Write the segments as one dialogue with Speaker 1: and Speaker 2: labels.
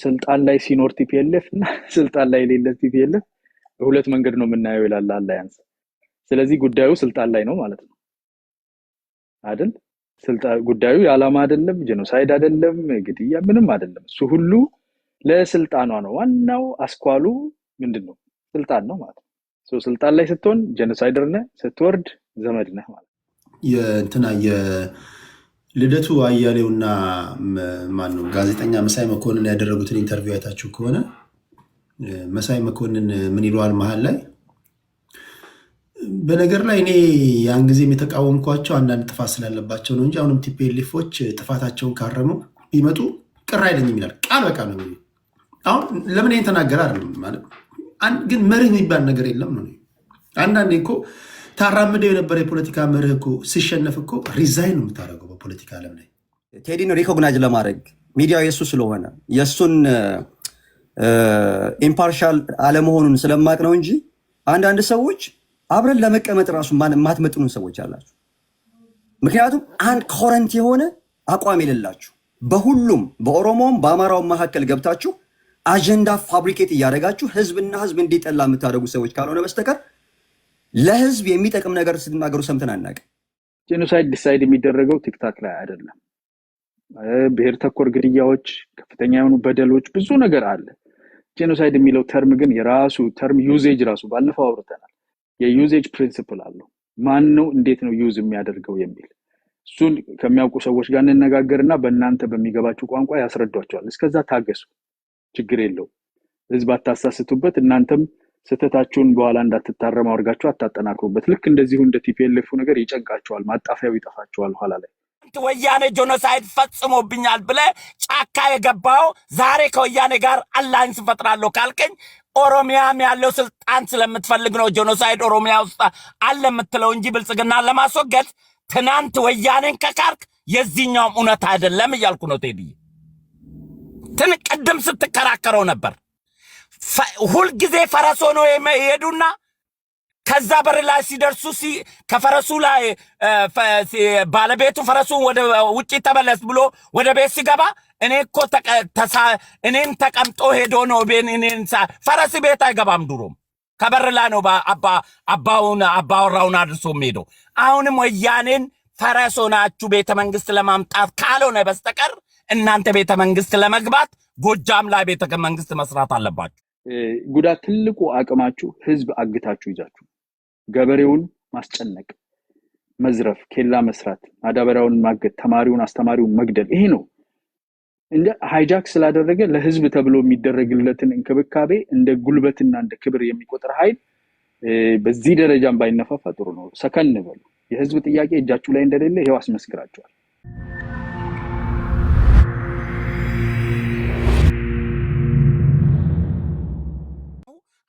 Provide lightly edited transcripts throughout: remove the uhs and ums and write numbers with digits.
Speaker 1: ስልጣን ላይ ሲኖር ቲፒኤልኤፍ እና ስልጣን ላይ የሌለ ቲፒኤልኤፍ በሁለት መንገድ ነው የምናየው ይላል አላያንስ። ስለዚህ ጉዳዩ ስልጣን ላይ ነው ማለት ነው አይደል? ስልጣን ጉዳዩ የዓላማ አይደለም፣ ጄኖሳይድ አይደለም፣ ግድያ ምንም አይደለም። እሱ ሁሉ ለስልጣኗ ነው። ዋናው አስኳሉ ምንድነው? ስልጣን ነው ማለት ነው። ስልጣን ላይ ስትሆን ጄኖሳይደር ነህ፣ ስትወርድ ዘመድ ነህ ማለት ነው።
Speaker 2: የእንትና የልደቱ አያሌውና ማን ነው ጋዜጠኛ መሳይ መኮንን ያደረጉትን ኢንተርቪው አይታችሁ ከሆነ መሳይ መኮንን ምን ይለዋል መሀል ላይ በነገር ላይ እኔ ያን ጊዜም የተቃወምኳቸው አንዳንድ ጥፋት ስላለባቸው ነው እንጂ አሁንም ቲፒኤልኤፎች ጥፋታቸውን ካረሙ ቢመጡ ቅር አይለኝም ይላል። ቃል በቃል ነው። አሁን ለምን ይሄን ተናገረ አይደለም ማለት ግን መርህ የሚባል ነገር የለም ነው። አንዳንዴ እኮ ታራምደው የነበረ የፖለቲካ መርህ እኮ ሲሸነፍ እኮ ሪዛይን ነው የምታደርገው በፖለቲካ ዓለም ላይ።
Speaker 3: ቴዲን ሪኮግናይዝ ለማድረግ ሚዲያው የሱ ስለሆነ የሱን ኢምፓርሻል አለመሆኑን ስለማቅ ነው እንጂ አንዳንድ ሰዎች አብረን ለመቀመጥ ራሱ ማትመጥኑን ሰዎች አላችሁ። ምክንያቱም አንድ ኮረንት የሆነ አቋም የሌላችሁ በሁሉም በኦሮሞም በአማራውም መካከል ገብታችሁ አጀንዳ ፋብሪኬት እያደረጋችሁ ህዝብና ህዝብ እንዲጠላ የምታደርጉ ሰዎች ካልሆነ በስተቀር ለህዝብ የሚጠቅም ነገር ስትናገሩ ሰምተን አናውቅም።
Speaker 1: ጄኖሳይድ ዲሳይድ የሚደረገው ቲክታክ ላይ አይደለም። ብሔር ተኮር ግድያዎች፣ ከፍተኛ የሆኑ በደሎች፣ ብዙ ነገር አለ። ጄኖሳይድ የሚለው ተርም ግን የራሱ ተርም ዩዜጅ ራሱ ባለፈው አውርተናል። የዩዜጅ ፕሪንሲፕል አለው። ማን ነው እንዴት ነው ዩዝ የሚያደርገው የሚል እሱን ከሚያውቁ ሰዎች ጋር እንነጋገርና በእናንተ በሚገባችሁ ቋንቋ ያስረዷቸዋል። እስከዛ ታገሱ፣ ችግር የለው። ህዝብ አታሳስቱበት። እናንተም ስተታችሁን በኋላ እንዳትታረሙ አድርጋችሁ አታጠናክሩበት። ልክ እንደዚሁ እንደ ቲፒኤልኤፍ ነገር ይጨንቃቸዋል፣ ማጣፊያው ይጠፋቸዋል ኋላ ላይ።
Speaker 4: ወያኔ ጄኖሳይድ ፈጽሞብኛል ብለ ጫካ የገባው ዛሬ ከወያኔ ጋር አላይንስ ፈጥራለሁ ካልከኝ ኦሮሚያም ያለው ስልጣን ስለምትፈልግ ነው ጄኖሳይድ ኦሮሚያ ውስጥ አለ የምትለው እንጂ ብልጽግና ለማስወገድ ትናንት ወያኔን ከካርክ የዚህኛውም እውነት አይደለም እያልኩ ነው። ቴዲ ቅድም ስትከራከረው ነበር። ሁልጊዜ ፈረስ ሆኖ የሄዱና ከዛ በር ላይ ሲደርሱ ከፈረሱ ላይ ባለቤቱ ፈረሱን ወደ ውጪ ተመለስ ብሎ ወደ ቤት ሲገባ እኔን ተቀምጦ ሄዶ ነው እኔን ፈረስ ቤት አይገባም። ድሮም ከበር ላይ ነው አባወራውን አድርሶ ሄዶ። አሁንም ወያኔን ፈረስ ሆናችሁ ቤተ መንግስት ለማምጣት ካልሆነ በስተቀር እናንተ ቤተ መንግስት ለመግባት ጎጃም ላይ ቤተ መንግስት መስራት አለባችሁ።
Speaker 1: ጉዳት ትልቁ አቅማችሁ ህዝብ አግታችሁ ይዛችሁ ገበሬውን ማስጨነቅ፣ መዝረፍ፣ ኬላ መስራት፣ ማዳበሪያውን ማገት፣ ተማሪውን አስተማሪውን መግደል፣ ይሄ ነው። እንደ ሃይጃክ ስላደረገ ለህዝብ ተብሎ የሚደረግለትን እንክብካቤ እንደ ጉልበትና እንደ ክብር የሚቆጥር ኃይል በዚህ ደረጃም ባይነፋፋ ጥሩ ነው። ሰከን በሉ። የህዝብ ጥያቄ እጃችሁ ላይ እንደሌለ ይሄው አስመስክራችኋል።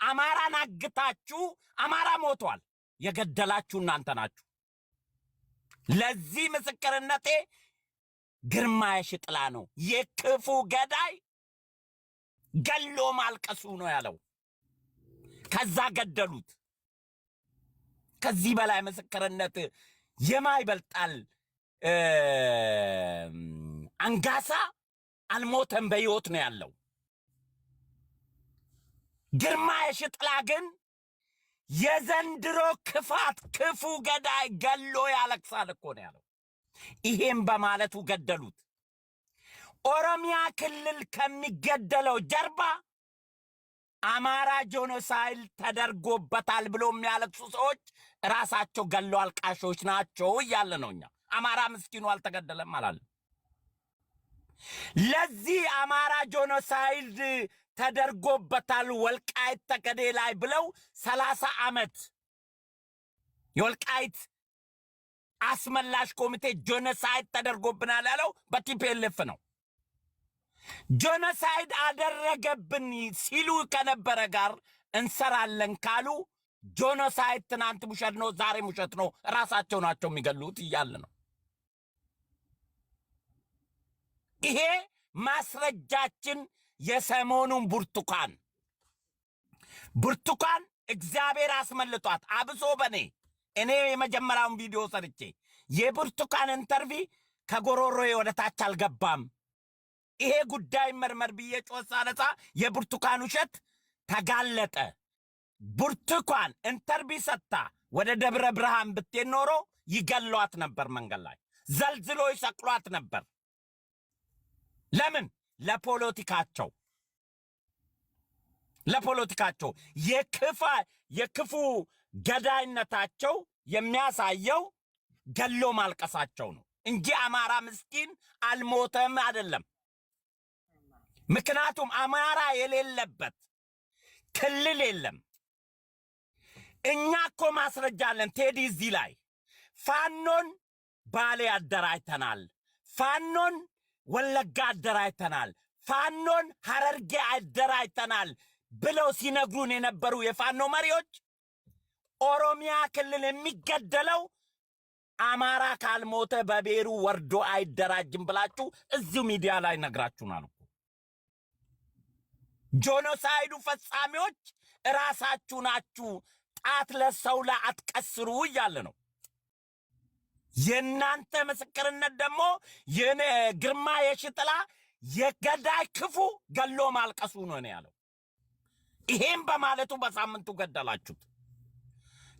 Speaker 4: አማራን አግታችሁ አማራ ሞቷል። የገደላችሁ እናንተ ናችሁ። ለዚህ ምስክርነቴ ግርማ የሽጥላ ነው። የክፉ ገዳይ ገሎ ማልቀሱ ነው ያለው። ከዛ ገደሉት። ከዚህ በላይ ምስክርነት የማይበልጣል። አንጋሳ አልሞተም፣ በሕይወት ነው ያለው። ግርማ የሽጥላ ግን የዘንድሮ ክፋት ክፉ ገዳይ ገሎ ያለቅሳል እኮ ነው ያለው። ይሄም በማለቱ ገደሉት። ኦሮሚያ ክልል ከሚገደለው ጀርባ አማራ ጄኖሳይድ ተደርጎበታል ብሎ የሚያለቅሱ ሰዎች ራሳቸው ገሎ አልቃሾች ናቸው እያለ ነው። እኛ አማራ ምስኪኑ አልተገደለም አላለ። ለዚህ አማራ ጄኖሳይድ ተደርጎበታል ወልቃይት ጠገዴ ላይ ብለው 30 ዓመት የወልቃይት አስመላሽ ኮሚቴ ጄኖሳይድ ተደርጎብናል ያለው በቲፒኤልኤፍ ነው። ጄኖሳይድ አደረገብን ሲሉ ከነበረ ጋር እንሰራለን ካሉ ጄኖሳይድ ትናንት ውሸት ነው፣ ዛሬ ውሸት ነው፣ ራሳቸው ናቸው የሚገሉት እያለ ነው። ይሄ ማስረጃችን የሰሞኑን ብርቱካን እግዚአብሔር አስመልጧት። አብሶ እኔ የመጀመሪያውን ቪዲዮ ሰርቼ የብርቱካን ኢንተርቪው ከጎሮሮዬ ወደ ታች አልገባም። ይሄ ጉዳይ መርመር ብዬ ጮህ ሳነሳ የብርቱካን ውሸት ተጋለጠ። ብርቱካን ኢንተርቪ ሰጥታ ወደ ደብረ ብርሃን ብትሄድ ኖሮ ይገሏት ነበር። መንገድ ላይ ዘልዝሎ ይሰቅሏት ነበር። ለምን? ለፖለቲካቸው የክፉ ገዳይነታቸው የሚያሳየው ገሎ ማልቀሳቸው ነው እንጂ አማራ ምስኪን አልሞተም አይደለም። ምክንያቱም አማራ የሌለበት ክልል የለም። እኛ እኮ ማስረጃ አለን ቴዲ። እዚህ ላይ ፋኖን ባሌ አደራጅተናል፣ ፋኖን ወለጋ አደራጅተናል፣ ፋኖን ሐረርጌ አደራጅተናል ብለው ሲነግሩን የነበሩ የፋኖ መሪዎች ኦሮሚያ ክልል የሚገደለው አማራ ካልሞተ በቤሩ ወርዶ አይደራጅም ብላችሁ እዚሁ ሚዲያ ላይ ነግራችሁናል። ጆኖሳይዱ ፈጻሚዎች ራሳችሁ ናችሁ፣ ጣት ለሰው ላይ አትቀስሩ እያለ ነው። የእናንተ ምስክርነት ደግሞ ግርማ የሽጥላ የገዳይ ክፉ ገሎ ማልቀሱ ነው ያለው። ይሄም በማለቱ በሳምንቱ ገደላችሁት።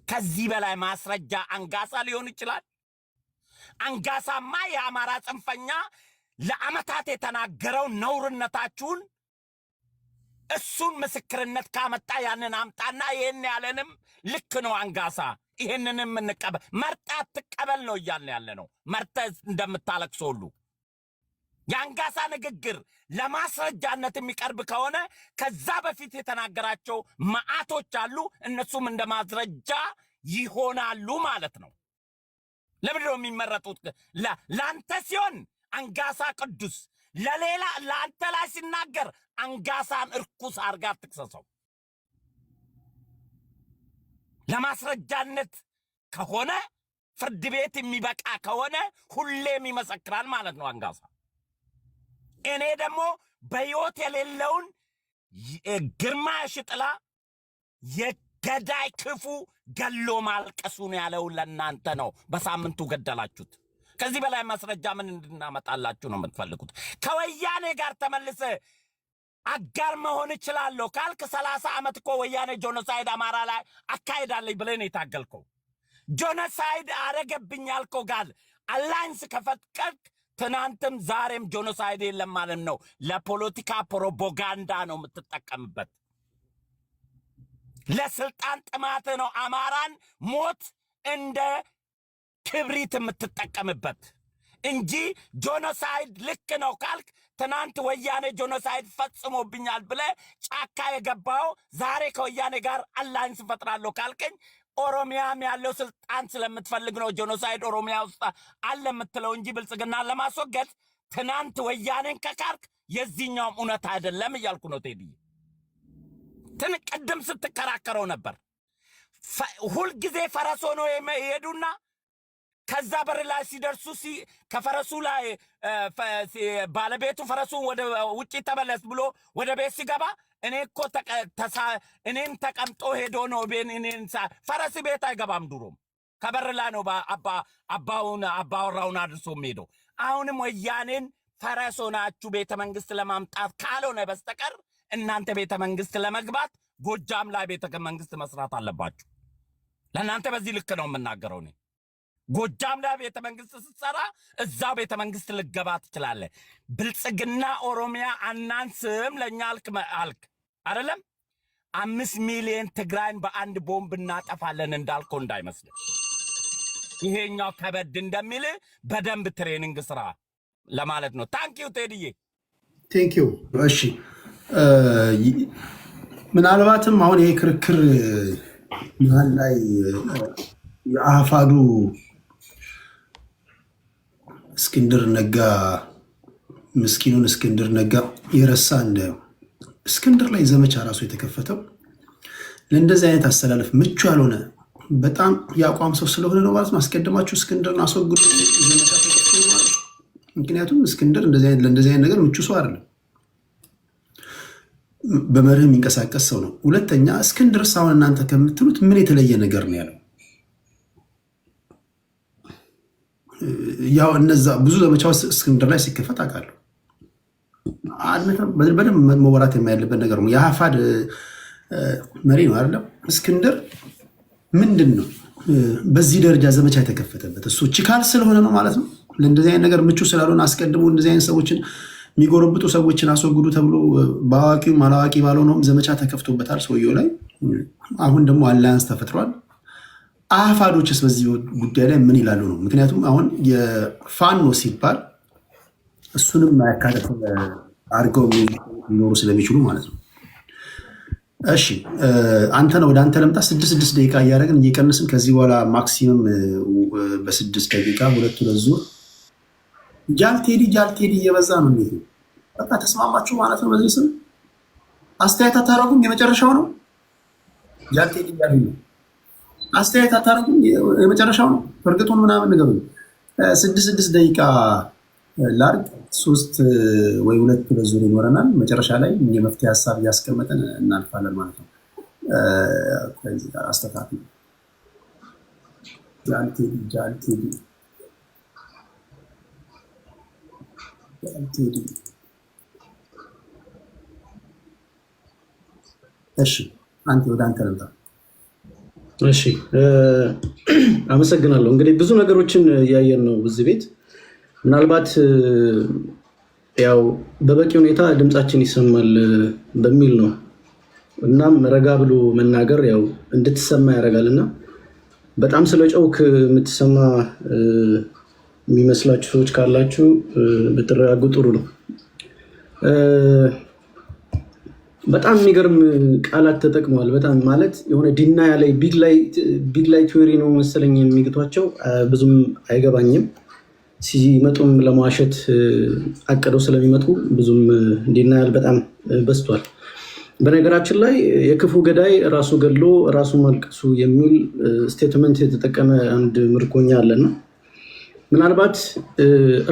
Speaker 4: ከዚህ በላይ ማስረጃ አንጋሳ ሊሆን ይችላል? አንጋሳማ የአማራ ጽንፈኛ ለዓመታት የተናገረው ነውርነታችሁን እሱን ምስክርነት ካመጣ ያንን አምጣና ይሄን ያለንም ልክ ነው አንጋሳ፣ ይሄንንም እንቀበል። መርጣ ትቀበል ነው እያልን ያለ ነው። መርጠ እንደምታለቅስ ሁሉ የአንጋሳ ንግግር ለማስረጃነት የሚቀርብ ከሆነ ከዛ በፊት የተናገራቸው መዓቶች አሉ፣ እነሱም እንደ ማስረጃ ይሆናሉ ማለት ነው። ለምንድን ነው የሚመረጡት? ለአንተ ሲሆን አንጋሳ ቅዱስ፣ ለሌላ ለአንተ ላይ ሲናገር አንጋሳን እርኩስ አርጋ ትክሰሰው። ለማስረጃነት ከሆነ ፍርድ ቤት የሚበቃ ከሆነ ሁሌም ይመሰክራል ማለት ነው አንጋሳ። እኔ ደግሞ በሕይወት የሌለውን ግርማ የሽጥላ የገዳይ ክፉ ገሎ ማልቀሱ ነው ያለው ለእናንተ ነው። በሳምንቱ ገደላችሁት። ከዚህ በላይ ማስረጃ ምን እንድናመጣላችሁ ነው የምትፈልጉት? ከወያኔ ጋር ተመልሰ አጋር መሆን እችላለሁ ካልክ 30 ዓመት እኮ ወያኔ ጆኖሳይድ አማራ ላይ አካሄዳለኝ ብለን የታገልከው ጆኖሳይድ አረገብኝ ያልከው ጋር አላይንስ ከፈቀድክ ትናንትም ዛሬም ጆኖሳይድ የለም ማለት ነው። ለፖለቲካ ፕሮፓጋንዳ ነው የምትጠቀምበት። ለስልጣን ጥማት ነው አማራን ሞት እንደ ክብሪት የምትጠቀምበት እንጂ ጆኖሳይድ ልክ ነው ካልክ ትናንት ወያኔ ጆኖሳይድ ፈጽሞብኛል ብለ ጫካ የገባው ዛሬ ከወያኔ ጋር አላይንስ ፈጥራለሁ ካልከኝ ኦሮሚያም ያለው ስልጣን ስለምትፈልግ ነው ጆኖሳይድ ኦሮሚያ ውስጥ አለ የምትለው እንጂ ብልጽግናን ለማስወገድ ትናንት ወያኔን ከካርክ የዚህኛውም እውነት አይደለም እያልኩ ነው። ቴዲ ቅድም ስትከራከረው ነበር። ሁልጊዜ ፈረስ ሆኖ የሄዱና ከዛ በር ላይ ሲደርሱ ከፈረሱ ላይ ባለቤቱ ፈረሱን ወደ ውጪ ተመለስ ብሎ ወደ ቤት ሲገባ እኔ እኮ እኔን ተቀምጦ ሄዶ ነው እኔን ፈረስ ቤት አይገባም። ድሮም ከበር ላይ ነው አባወራውን አድርሶ ሄዶ። አሁንም ወያኔን ፈረስ ሆናችሁ ቤተ መንግስት ለማምጣት ካልሆነ በስተቀር እናንተ ቤተ መንግስት ለመግባት ጎጃም ላይ ቤተ መንግስት መስራት አለባችሁ። ለእናንተ በዚህ ልክ ነው የምናገረው እኔ። ጎጃም ላይ ቤተ መንግስት ስትሰራ እዛው ቤተ መንግስት ልገባ ትችላለህ። ብልጽግና ኦሮሚያ አናንስም ለኛ አልክ አይደለም። 5 ሚሊዮን ትግራይን በአንድ ቦምብ እናጠፋለን እንዳልከው እንዳይመስል። ይሄኛው ከበድ እንደሚል በደንብ ትሬኒንግ ስራ ለማለት ነው። ታንኪዩ ቴዲዬ፣
Speaker 2: ቴንኪዩ። እሺ ምናልባትም አሁን ይሄ ክርክር መሀል ላይ የአፋዱ እስክንድር ነጋ ምስኪኑን እስክንድር ነጋ የረሳ እንደ እስክንድር ላይ ዘመቻ ራሱ የተከፈተው ለእንደዚህ አይነት አስተላለፍ ምቹ ያልሆነ በጣም የአቋም ሰው ስለሆነ ነው ማለት ነው። አስቀድማችሁ እስክንድርን አስወግዱ ዘመቻ ተከፍቶ ማለት። ምክንያቱም እስክንድር ለእንደዚህ አይነት ነገር ምቹ ሰው አይደለም፣ በመርህ የሚንቀሳቀስ ሰው ነው። ሁለተኛ እስክንድርስ አሁን እናንተ ከምትሉት ምን የተለየ ነገር ነው ያለው? ያው እነዛ ብዙ ዘመቻዎች እስክንድር ላይ ሲከፈት አውቃለሁ። በደንብ መወራት የማያለበት ነገር ነው። የአፋድ መሪ ነው አይደለም እስክንድር። ምንድን ነው በዚህ ደረጃ ዘመቻ የተከፈተበት? እሱ ችካል ስለሆነ ነው ማለት ነው። ለእንደዚህ አይነት ነገር ምቹ ስላልሆነ አስቀድሞ እንደዚህ አይነት ሰዎችን የሚጎረብጡ ሰዎችን አስወግዱ ተብሎ በአዋቂውም አላዋቂ ባልሆነውም ዘመቻ ተከፍቶበታል ሰውየው ላይ። አሁን ደግሞ አላያንስ ተፈጥሯል። አፋዶችስ በዚህ ጉዳይ ላይ ምን ይላሉ ነው? ምክንያቱም አሁን የፋኖ ሲባል እሱንም ማያካተት አድርገው ሊኖሩ ስለሚችሉ ማለት ነው። እሺ ወደ አንተ ለምጣ። 6 ደቂቃ እያደረግን እየቀንስን ከዚህ በኋላ ማክሲመም በ6 ደቂቃ 2 ዙር ጃልቴዲ እየበዛ ነው። እንዴት ነው? በቃ ተስማማችሁ ማለት ነው። በዚህ ስም አስተያየት አታረጉም? የመጨረሻው ነው። ጃልቴዲ እያሉ ነው። አስተያየት አታረጉም? የመጨረሻው ነው። እርግጡን ምናምን ነገሩ 6 ደቂቃ ላርግ 3 ወይ 2 ዙር ይኖረናል። መጨረሻ ላይ የመፍትሄ ሀሳብ እያስቀመጠን እናልፋለን ማለት ነው። ከዚህ ጋር አስተካክሉ። ጃልቴዲ እሺ፣ ወደ አንተ ልምጣ።
Speaker 5: እሺ፣ አመሰግናለሁ። እንግዲህ ብዙ ነገሮችን እያየን ነው እዚህ ቤት። ምናልባት ያው በበቂ ሁኔታ ድምፃችን ይሰማል በሚል ነው። እናም ረጋ ብሎ መናገር ያው እንድትሰማ ያደርጋል እና በጣም ስለ ጨውክ የምትሰማ የሚመስላችሁ ሰዎች ካላችሁ ብትረጋጉ ጥሩ ነው። በጣም የሚገርም ቃላት ተጠቅመዋል። በጣም ማለት የሆነ ዲና ያለ ቢግ ላይ ቲዮሪ ነው መሰለኝ የሚግቷቸው። ብዙም አይገባኝም። ሲመጡም ለመዋሸት አቅደው ስለሚመጡ ብዙም ዲናያል በጣም በዝቷል። በነገራችን ላይ የክፉ ገዳይ ራሱ ገድሎ ራሱ ማልቀሱ የሚል ስቴትመንት የተጠቀመ አንድ ምርኮኛ አለና ምናልባት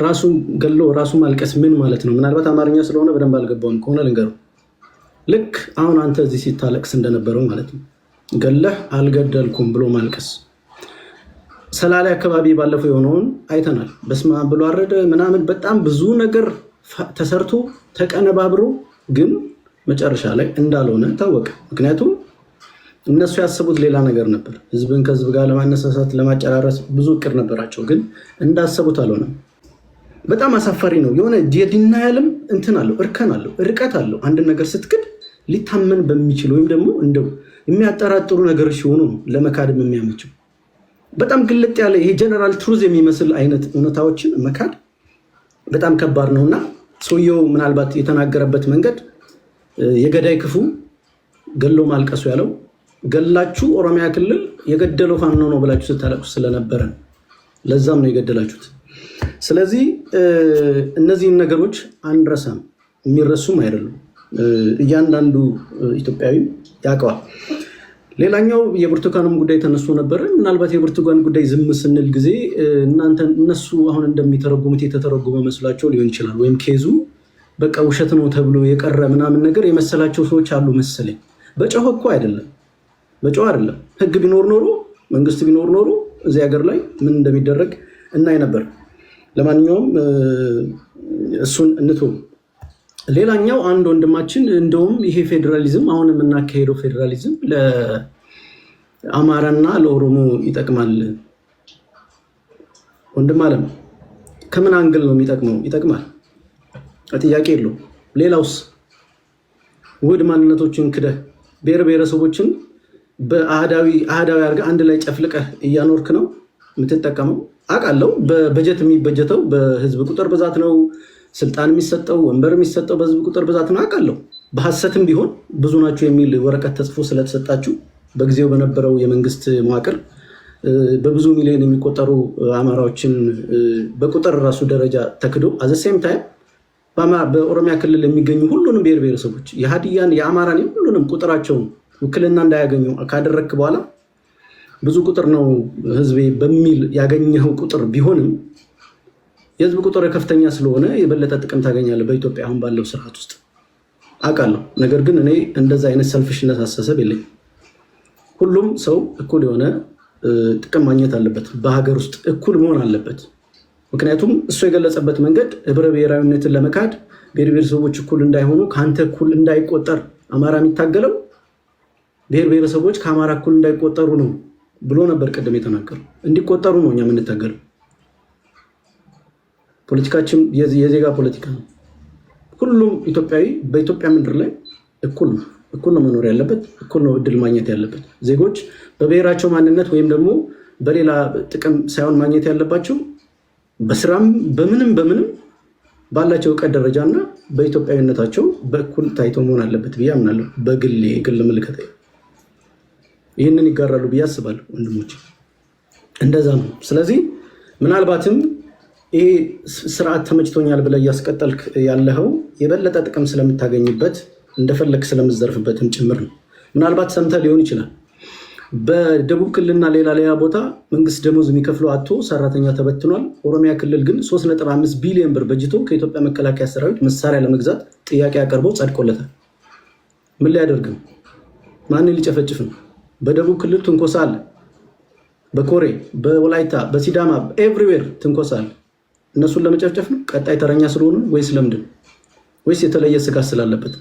Speaker 5: ራሱ ገድሎ ራሱ ማልቀስ ምን ማለት ነው? ምናልባት አማርኛ ስለሆነ በደንብ አልገባውም ከሆነ ልንገሩ። ልክ አሁን አንተ እዚህ ሲታለቅስ እንደነበረው ማለት ነው። ገለህ አልገደልኩም ብሎ ማልቀስ። ሰላሌ አካባቢ ባለፈው የሆነውን አይተናል። በስመ አብ ብሎ አረደ ምናምን በጣም ብዙ ነገር ተሰርቶ ተቀነባብሮ ግን መጨረሻ ላይ እንዳልሆነ ታወቀ። ምክንያቱም እነሱ ያሰቡት ሌላ ነገር ነበር። ህዝብን ከህዝብ ጋር ለማነሳሳት ለማጨራረስ ብዙ እቅድ ነበራቸው፣ ግን እንዳሰቡት አልሆነም። በጣም አሳፋሪ ነው። የሆነ የዲናያልም እንትን አለው፣ እርከን አለው፣ ርቀት አለው። አንድ ነገር ስትክድ ሊታመን በሚችል ወይም ደግሞ እንደው የሚያጠራጥሩ ነገሮች ሲሆኑ ለመካድም የሚያመችው በጣም ግልጥ ያለ ይሄ ጀነራል ትሩዝ የሚመስል አይነት እውነታዎችን መካድ በጣም ከባድ ነው እና ሰውየው ምናልባት የተናገረበት መንገድ የገዳይ ክፉ ገሎ ማልቀሱ ያለው ገላችሁ ኦሮሚያ ክልል የገደለው ፋኖ ነው ብላችሁ ስታለቅሱ ስለነበረ ለዛም ነው የገደላችሁት። ስለዚህ እነዚህን ነገሮች አንረሳም፣ የሚረሱም አይደሉም። እያንዳንዱ ኢትዮጵያዊ ያውቀዋል። ሌላኛው የብርቱካንም ጉዳይ ተነስቶ ነበር። ምናልባት የብርቱካን ጉዳይ ዝም ስንል ጊዜ እነሱ አሁን እንደሚተረጉሙት የተተረጎመ መስሏቸው ሊሆን ይችላል። ወይም ኬዙ በቃ ውሸት ነው ተብሎ የቀረ ምናምን ነገር የመሰላቸው ሰዎች አሉ መሰለኝ። በጨው እኮ አይደለም፣ በጨው አይደለም። ህግ ቢኖር ኖሮ መንግስት ቢኖር ኖሮ እዚህ ሀገር ላይ ምን እንደሚደረግ እናይ ነበር። ለማንኛውም እሱን እንቶ ሌላኛው አንድ ወንድማችን እንደውም ይሄ ፌዴራሊዝም አሁን የምናካሄደው ፌዴራሊዝም ለአማራና ለኦሮሞ ይጠቅማል። ወንድም አለም ከምን አንግል ነው የሚጠቅመው? ይጠቅማል፣ ጥያቄ የለው። ሌላውስ ውህድ ማንነቶችን ክደህ ብሔር ብሔረሰቦችን በአህዳዊ አድርገህ አንድ ላይ ጨፍልቀህ እያኖርክ ነው የምትጠቀመው። አውቃለሁ በበጀት የሚበጀተው በህዝብ ቁጥር ብዛት ነው። ስልጣን የሚሰጠው ወንበር የሚሰጠው በህዝብ ቁጥር ብዛት ነው። አውቃለሁ በሐሰትም ቢሆን ብዙ ናቸው የሚል ወረቀት ተጽፎ ስለተሰጣችሁ በጊዜው በነበረው የመንግስት መዋቅር በብዙ ሚሊዮን የሚቆጠሩ አማራዎችን በቁጥር ራሱ ደረጃ ተክዶ አዘሴም ታይም በኦሮሚያ ክልል የሚገኙ ሁሉንም ብሔር ብሔረሰቦች የሀዲያን የአማራን ሁሉንም ቁጥራቸውን ውክልና እንዳያገኙ ካደረግክ በኋላ ብዙ ቁጥር ነው ህዝቤ በሚል ያገኘው ቁጥር ቢሆንም የህዝብ ቁጥር ከፍተኛ ስለሆነ የበለጠ ጥቅም ታገኛለህ በኢትዮጵያ አሁን ባለው ስርዓት ውስጥ አውቃለሁ። ነገር ግን እኔ እንደዛ አይነት ሰልፍሽነት አስተሳሰብ የለኝም። ሁሉም ሰው እኩል የሆነ ጥቅም ማግኘት አለበት፣ በሀገር ውስጥ እኩል መሆን አለበት። ምክንያቱም እሱ የገለጸበት መንገድ ህብረ ብሔራዊነትን ለመካድ ብሔር ብሔረሰቦች እኩል እንዳይሆኑ ከአንተ እኩል እንዳይቆጠር አማራ የሚታገለው ብሔር ብሔረሰቦች ከአማራ እኩል እንዳይቆጠሩ ነው ብሎ ነበር ቅድም የተናገረው። እንዲቆጠሩ ነው እኛ የምንታገለው። ፖለቲካችን የዜጋ ፖለቲካ ነው። ሁሉም ኢትዮጵያዊ በኢትዮጵያ ምድር ላይ እኩል ነው መኖር ያለበት፣ እኩል ነው እድል ማግኘት ያለበት። ዜጎች በብሔራቸው ማንነት ወይም ደግሞ በሌላ ጥቅም ሳይሆን ማግኘት ያለባቸው በስራም በምንም ባላቸው እውቀት ደረጃና በኢትዮጵያዊነታቸው በእኩል ታይቶ መሆን አለበት ብዬ አምናለሁ። በግል ምልከታ ይህንን ይጋራሉ ብዬ አስባለሁ ወንድሞች፣ እንደዛ ነው። ስለዚህ ምናልባትም ይሄ ስርዓት ተመችቶኛል ብለህ እያስቀጠልክ ያለኸው የበለጠ ጥቅም ስለምታገኝበት እንደፈለግ ስለምዘርፍበትም ጭምር ነው። ምናልባት ሰምተህ ሊሆን ይችላል። በደቡብ ክልልና ሌላ ቦታ መንግስት ደሞዝ የሚከፍለው አቶ ሰራተኛ ተበትኗል። ኦሮሚያ ክልል ግን 3.5 ቢሊዮን ብር በጅቶ ከኢትዮጵያ መከላከያ ሰራዊት መሳሪያ ለመግዛት ጥያቄ አቀርበው ጸድቆለታል። ምን ሊያደርግ ነው? ማንን ሊጨፈጭፍ ነው? በደቡብ ክልል ትንኮሳ አለ። በኮሬ፣ በወላይታ፣ በሲዳማ ኤቭሪዌር ትንኮሳ አለ። እነሱን ለመጨፍጨፍ ነው? ቀጣይ ተረኛ ስለሆኑ ወይስ ለምንድን ነው? ወይስ የተለየ ስጋት ስላለበት?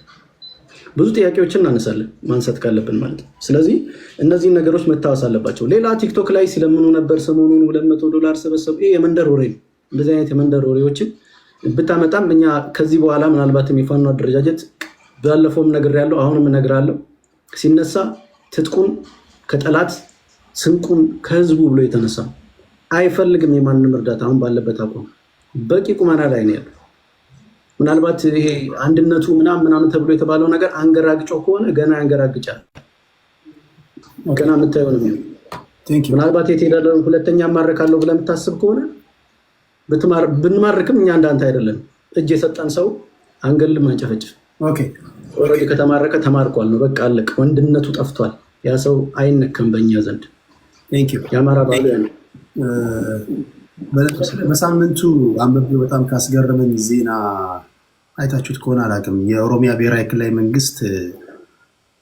Speaker 5: ብዙ ጥያቄዎችን እናነሳለን ማንሳት ካለብን ማለት ነው። ስለዚህ እነዚህን ነገሮች መታወስ አለባቸው። ሌላ ቲክቶክ ላይ ሲለምኑ ነበር ሰሞኑን $200 ሰበሰቡ። ይሄ የመንደር ወሬ ነው። እንደዚህ አይነት የመንደር ወሬዎችን ብታመጣም እኛ ከዚህ በኋላ ምናልባትም የፋኖ አደረጃጀት ባለፈውም ነግሬያለሁ፣ አሁንም እነግራለሁ፣ ሲነሳ ትጥቁን ከጠላት ስንቁን ከህዝቡ ብሎ የተነሳ አይፈልግም የማንም እርዳታ። አሁን ባለበት አቋም በቂ ቁመና ላይ ነው ያለው። ምናልባት ይሄ አንድነቱ ምናምን ተብሎ የተባለው ነገር አንገራግጮ ከሆነ ገና ያንገራግጫል። ገና የምታየው ነው። ምናልባት የት ሄዳለሁ ሁለተኛ ማረካለሁ ብለህ የምታስብ ከሆነ ብንማርክም እኛ እንዳንተ አይደለም። እጅ የሰጠን ሰው አንገልም፣ አንጨፈጭፍ። ኦልሬዲ ከተማረከ ተማርኳል ነው በቃ አለቅ። ወንድነቱ ጠፍቷል። ያ ሰው አይነከም በእኛ ዘንድ። የአማራ ባሉ ነው።
Speaker 2: በሳምንቱ አንበቤው በጣም ካስገረመኝ ዜና አይታችሁት ከሆነ አላውቅም፣ የኦሮሚያ ብሔራዊ ክልላዊ መንግስት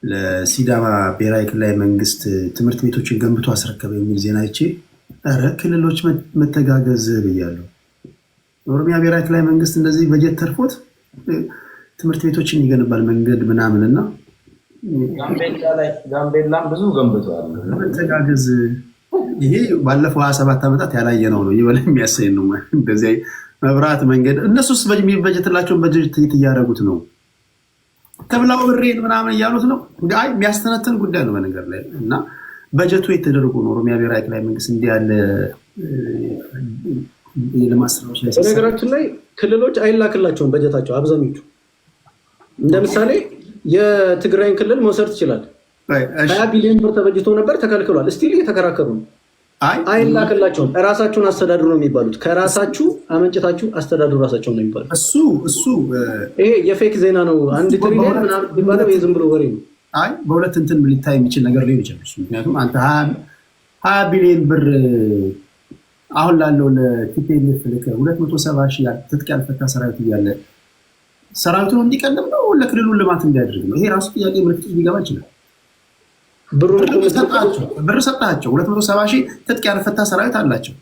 Speaker 2: ለሲዳማ ብሔራዊ ክልላዊ መንግስት ትምህርት ቤቶችን ገንብቶ አስረከበ የሚል ዜና አይቼ ኧረ ክልሎች መተጋገዝ ብያለሁ። የኦሮሚያ ብሔራዊ ክልላዊ መንግስት እንደዚህ በጀት ተርፎት ትምህርት ቤቶችን ይገነባል መንገድ ምናምን እና
Speaker 6: ጋምቤላም ብዙ ገንብተዋል።
Speaker 2: መተጋገዝ ይሄ ባለፈው 27 ዓመታት ያላየነው ነው። ይበል የሚያሰኝ ነው። እንደዚህ መብራት መንገድ እነሱስ በጀትላቸውን በጀት እያደረጉት ነው። ተብላው ብሬን ምናምን እያሉት ነው። አይ የሚያስተነትን ጉዳይ ነው በነገር ላይ እና በጀቱ የተደረጉ ነው። ኦሮሚያ ብሔራዊ ክልላዊ መንግስት እንዲህ ያለ የልማት ስራዎች ላይ
Speaker 5: በነገራችን ላይ ክልሎች አይላክላቸውም በጀታቸው አብዛኞቹ። እንደምሳሌ የትግራይን ክልል መውሰድ ትችላል። 20 ቢሊዮን ብር ተበጅቶ ነበር ተከልክሏል። እስቲል እየተከራከሩ ነው። አይላክላቸውም። ራሳችሁን አስተዳድሩ ነው የሚባሉት። ከራሳችሁ አመንጭታችሁ አስተዳድሩ ራሳቸው ነው የሚባሉት። እሱ ይሄ የፌክ ዜና ነው። 1 ትሪሊዮን ምናምን የሚባለው የዝም ብሎ ወሬ ነው።
Speaker 2: አይ በሁለት እንትን ሊታይ የሚችል ነገር ሊሆን ይችላል። ምክንያቱም አንተ 20 ቢሊዮን ብር አሁን ላለው ለቲፒኤልኤፍ ልክ 270 ሺህ ትጥቅ ያልፈታ ሰራዊት እያለ ሰራዊቱን እንዲቀልም ነው ለክልሉን ልማት እንዲያደርግ ነው። ይሄ ራሱ ጥያቄ ምልክት ሊገባ ይችላል። ብር ሰጣቸው 270 ሺህ ትጥቅ ያልፈታ ሰራዊት አላቸው።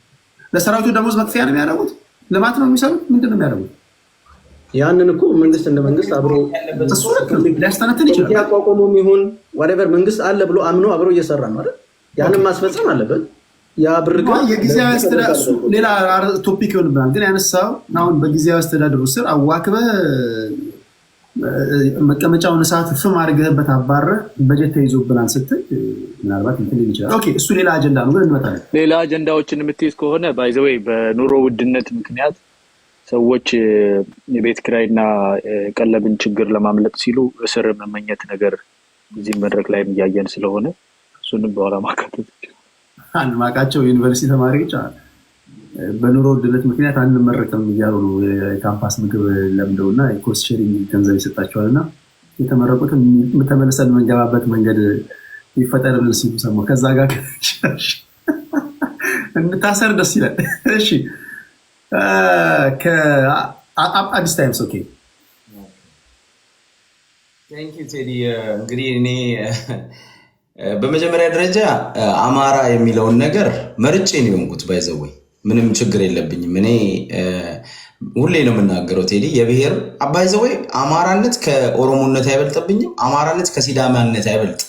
Speaker 2: ለሰራዊቱ ደሞዝ መክፈያ ነው የሚያደርጉት? ልማት ነው የሚሰሩት? ምንድን ነው የሚያደርጉት?
Speaker 5: ያንን እኮ መንግስት እንደ መንግስት አብሮ
Speaker 2: ሊያስተነትን ይችላል።
Speaker 5: ያቋቋመውም ይሁን ዋትኤቨር መንግስት አለ ብሎ አምኖ አብሮ እየሰራ ነው አይደል? ያንን ማስፈጸም አለበት። ያ ብር ግን
Speaker 2: የጊዜያዊ አስተዳደሩ ሌላ ቶፒክ ይሆንብናል። ግን ያነሳው አሁን በጊዜያዊ አስተዳደሩ ስር አዋክበህ መቀመጫውን እሳት ፍም አድርገህበት አባረህ በጀት ተይዞብናል ስትል ምናልባት እንትን ሊል ይችላል። ኦኬ እሱ ሌላ አጀንዳ ነው። ግን እንመጣለን።
Speaker 1: ሌላ አጀንዳዎችን የምትይዝ ከሆነ ባይዘወይ በኑሮ ውድነት ምክንያት ሰዎች የቤት ኪራይና ቀለብን ችግር ለማምለጥ ሲሉ እስር መመኘት ነገር እዚህ መድረክ ላይ እያየን ስለሆነ እሱንም በኋላ ማካተት
Speaker 2: ማቃቸው ዩኒቨርሲቲ ተማሪዎች በኑሮ ውድነት ምክንያት አንመረቅም እያሉ ነው። የካምፓስ ምግብ ለምደውና የኮስት ሼሪንግ ገንዘብ ይሰጣቸዋል እና የተመረቁትን ተመልሰን የምንገባበት መንገድ ይፈጠርልን ሲሉ ሰማሁ። ከዛ ጋር እንታሰር ደስ ይላል። እሺ አዲስ ታይምስ ኦኬ
Speaker 6: ቴንክ ዩ ቴዲ። እንግዲህ እኔ በመጀመሪያ ደረጃ አማራ የሚለውን ነገር መርጬ ነው የሆንኩት። ባይዘወይ ምንም ችግር የለብኝም። እኔ ሁሌ ነው የምናገረው ቴዲ የብሔር አባይ ዘወይ አማራነት ከኦሮሞነት አይበልጥብኝም። አማራነት ከሲዳማነት አይበልጥ፣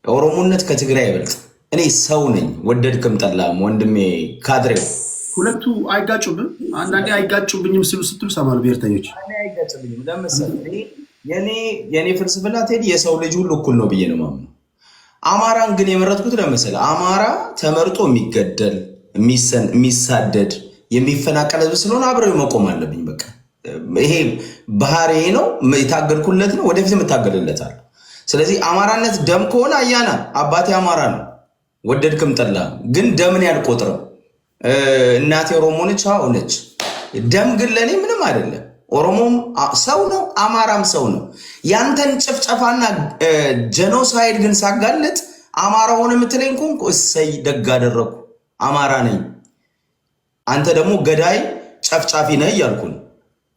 Speaker 6: ኦሮሞነት ከትግራይ አይበልጥ። እኔ ሰው ነኝ፣ ወደድክም ጠላም ወንድሜ ካድሬው።
Speaker 2: ሁለቱ አይጋጩብም። አንዳንዴ አይጋጩብኝም ስትሉ ሰማሉ ብሔርተኞች።
Speaker 6: አይጋጭብኝም ለምሳሌ የኔ ፍልስፍና ቴዲ የሰው ልጅ ሁሉ እኩል ነው ብዬ ነው የማምነው። አማራን ግን የመረጥኩት ለምሳሌ አማራ ተመርጦ የሚገደል የሚሳደድ የሚፈናቀል ህዝብ ስለሆነ አብረው መቆም አለብኝ። በቃ ይሄ ባህሪ ነው፣ የታገልኩለት ነው፣ ወደፊት የምታገልለታል። ስለዚህ አማራነት ደም ከሆነ አያና አባቴ አማራ ነው፣ ወደድክም ጠላ። ግን ደምን ያልቆጥረው እናቴ ኦሮሞ ነች፣ አዎ ነች። ደም ግን ለእኔ ምንም አይደለም። ኦሮሞም ሰው ነው፣ አማራም ሰው ነው። ያንተን ጭፍጨፋና ጀኖሳይድ ግን ሳጋለጥ አማራ ሆነ የምትለኝ ኮንኩ እሰይ ደግ አደረኩ፣ አማራ ነኝ። አንተ ደግሞ ገዳይ ጨፍጫፊ ነህ እያልኩ ነው።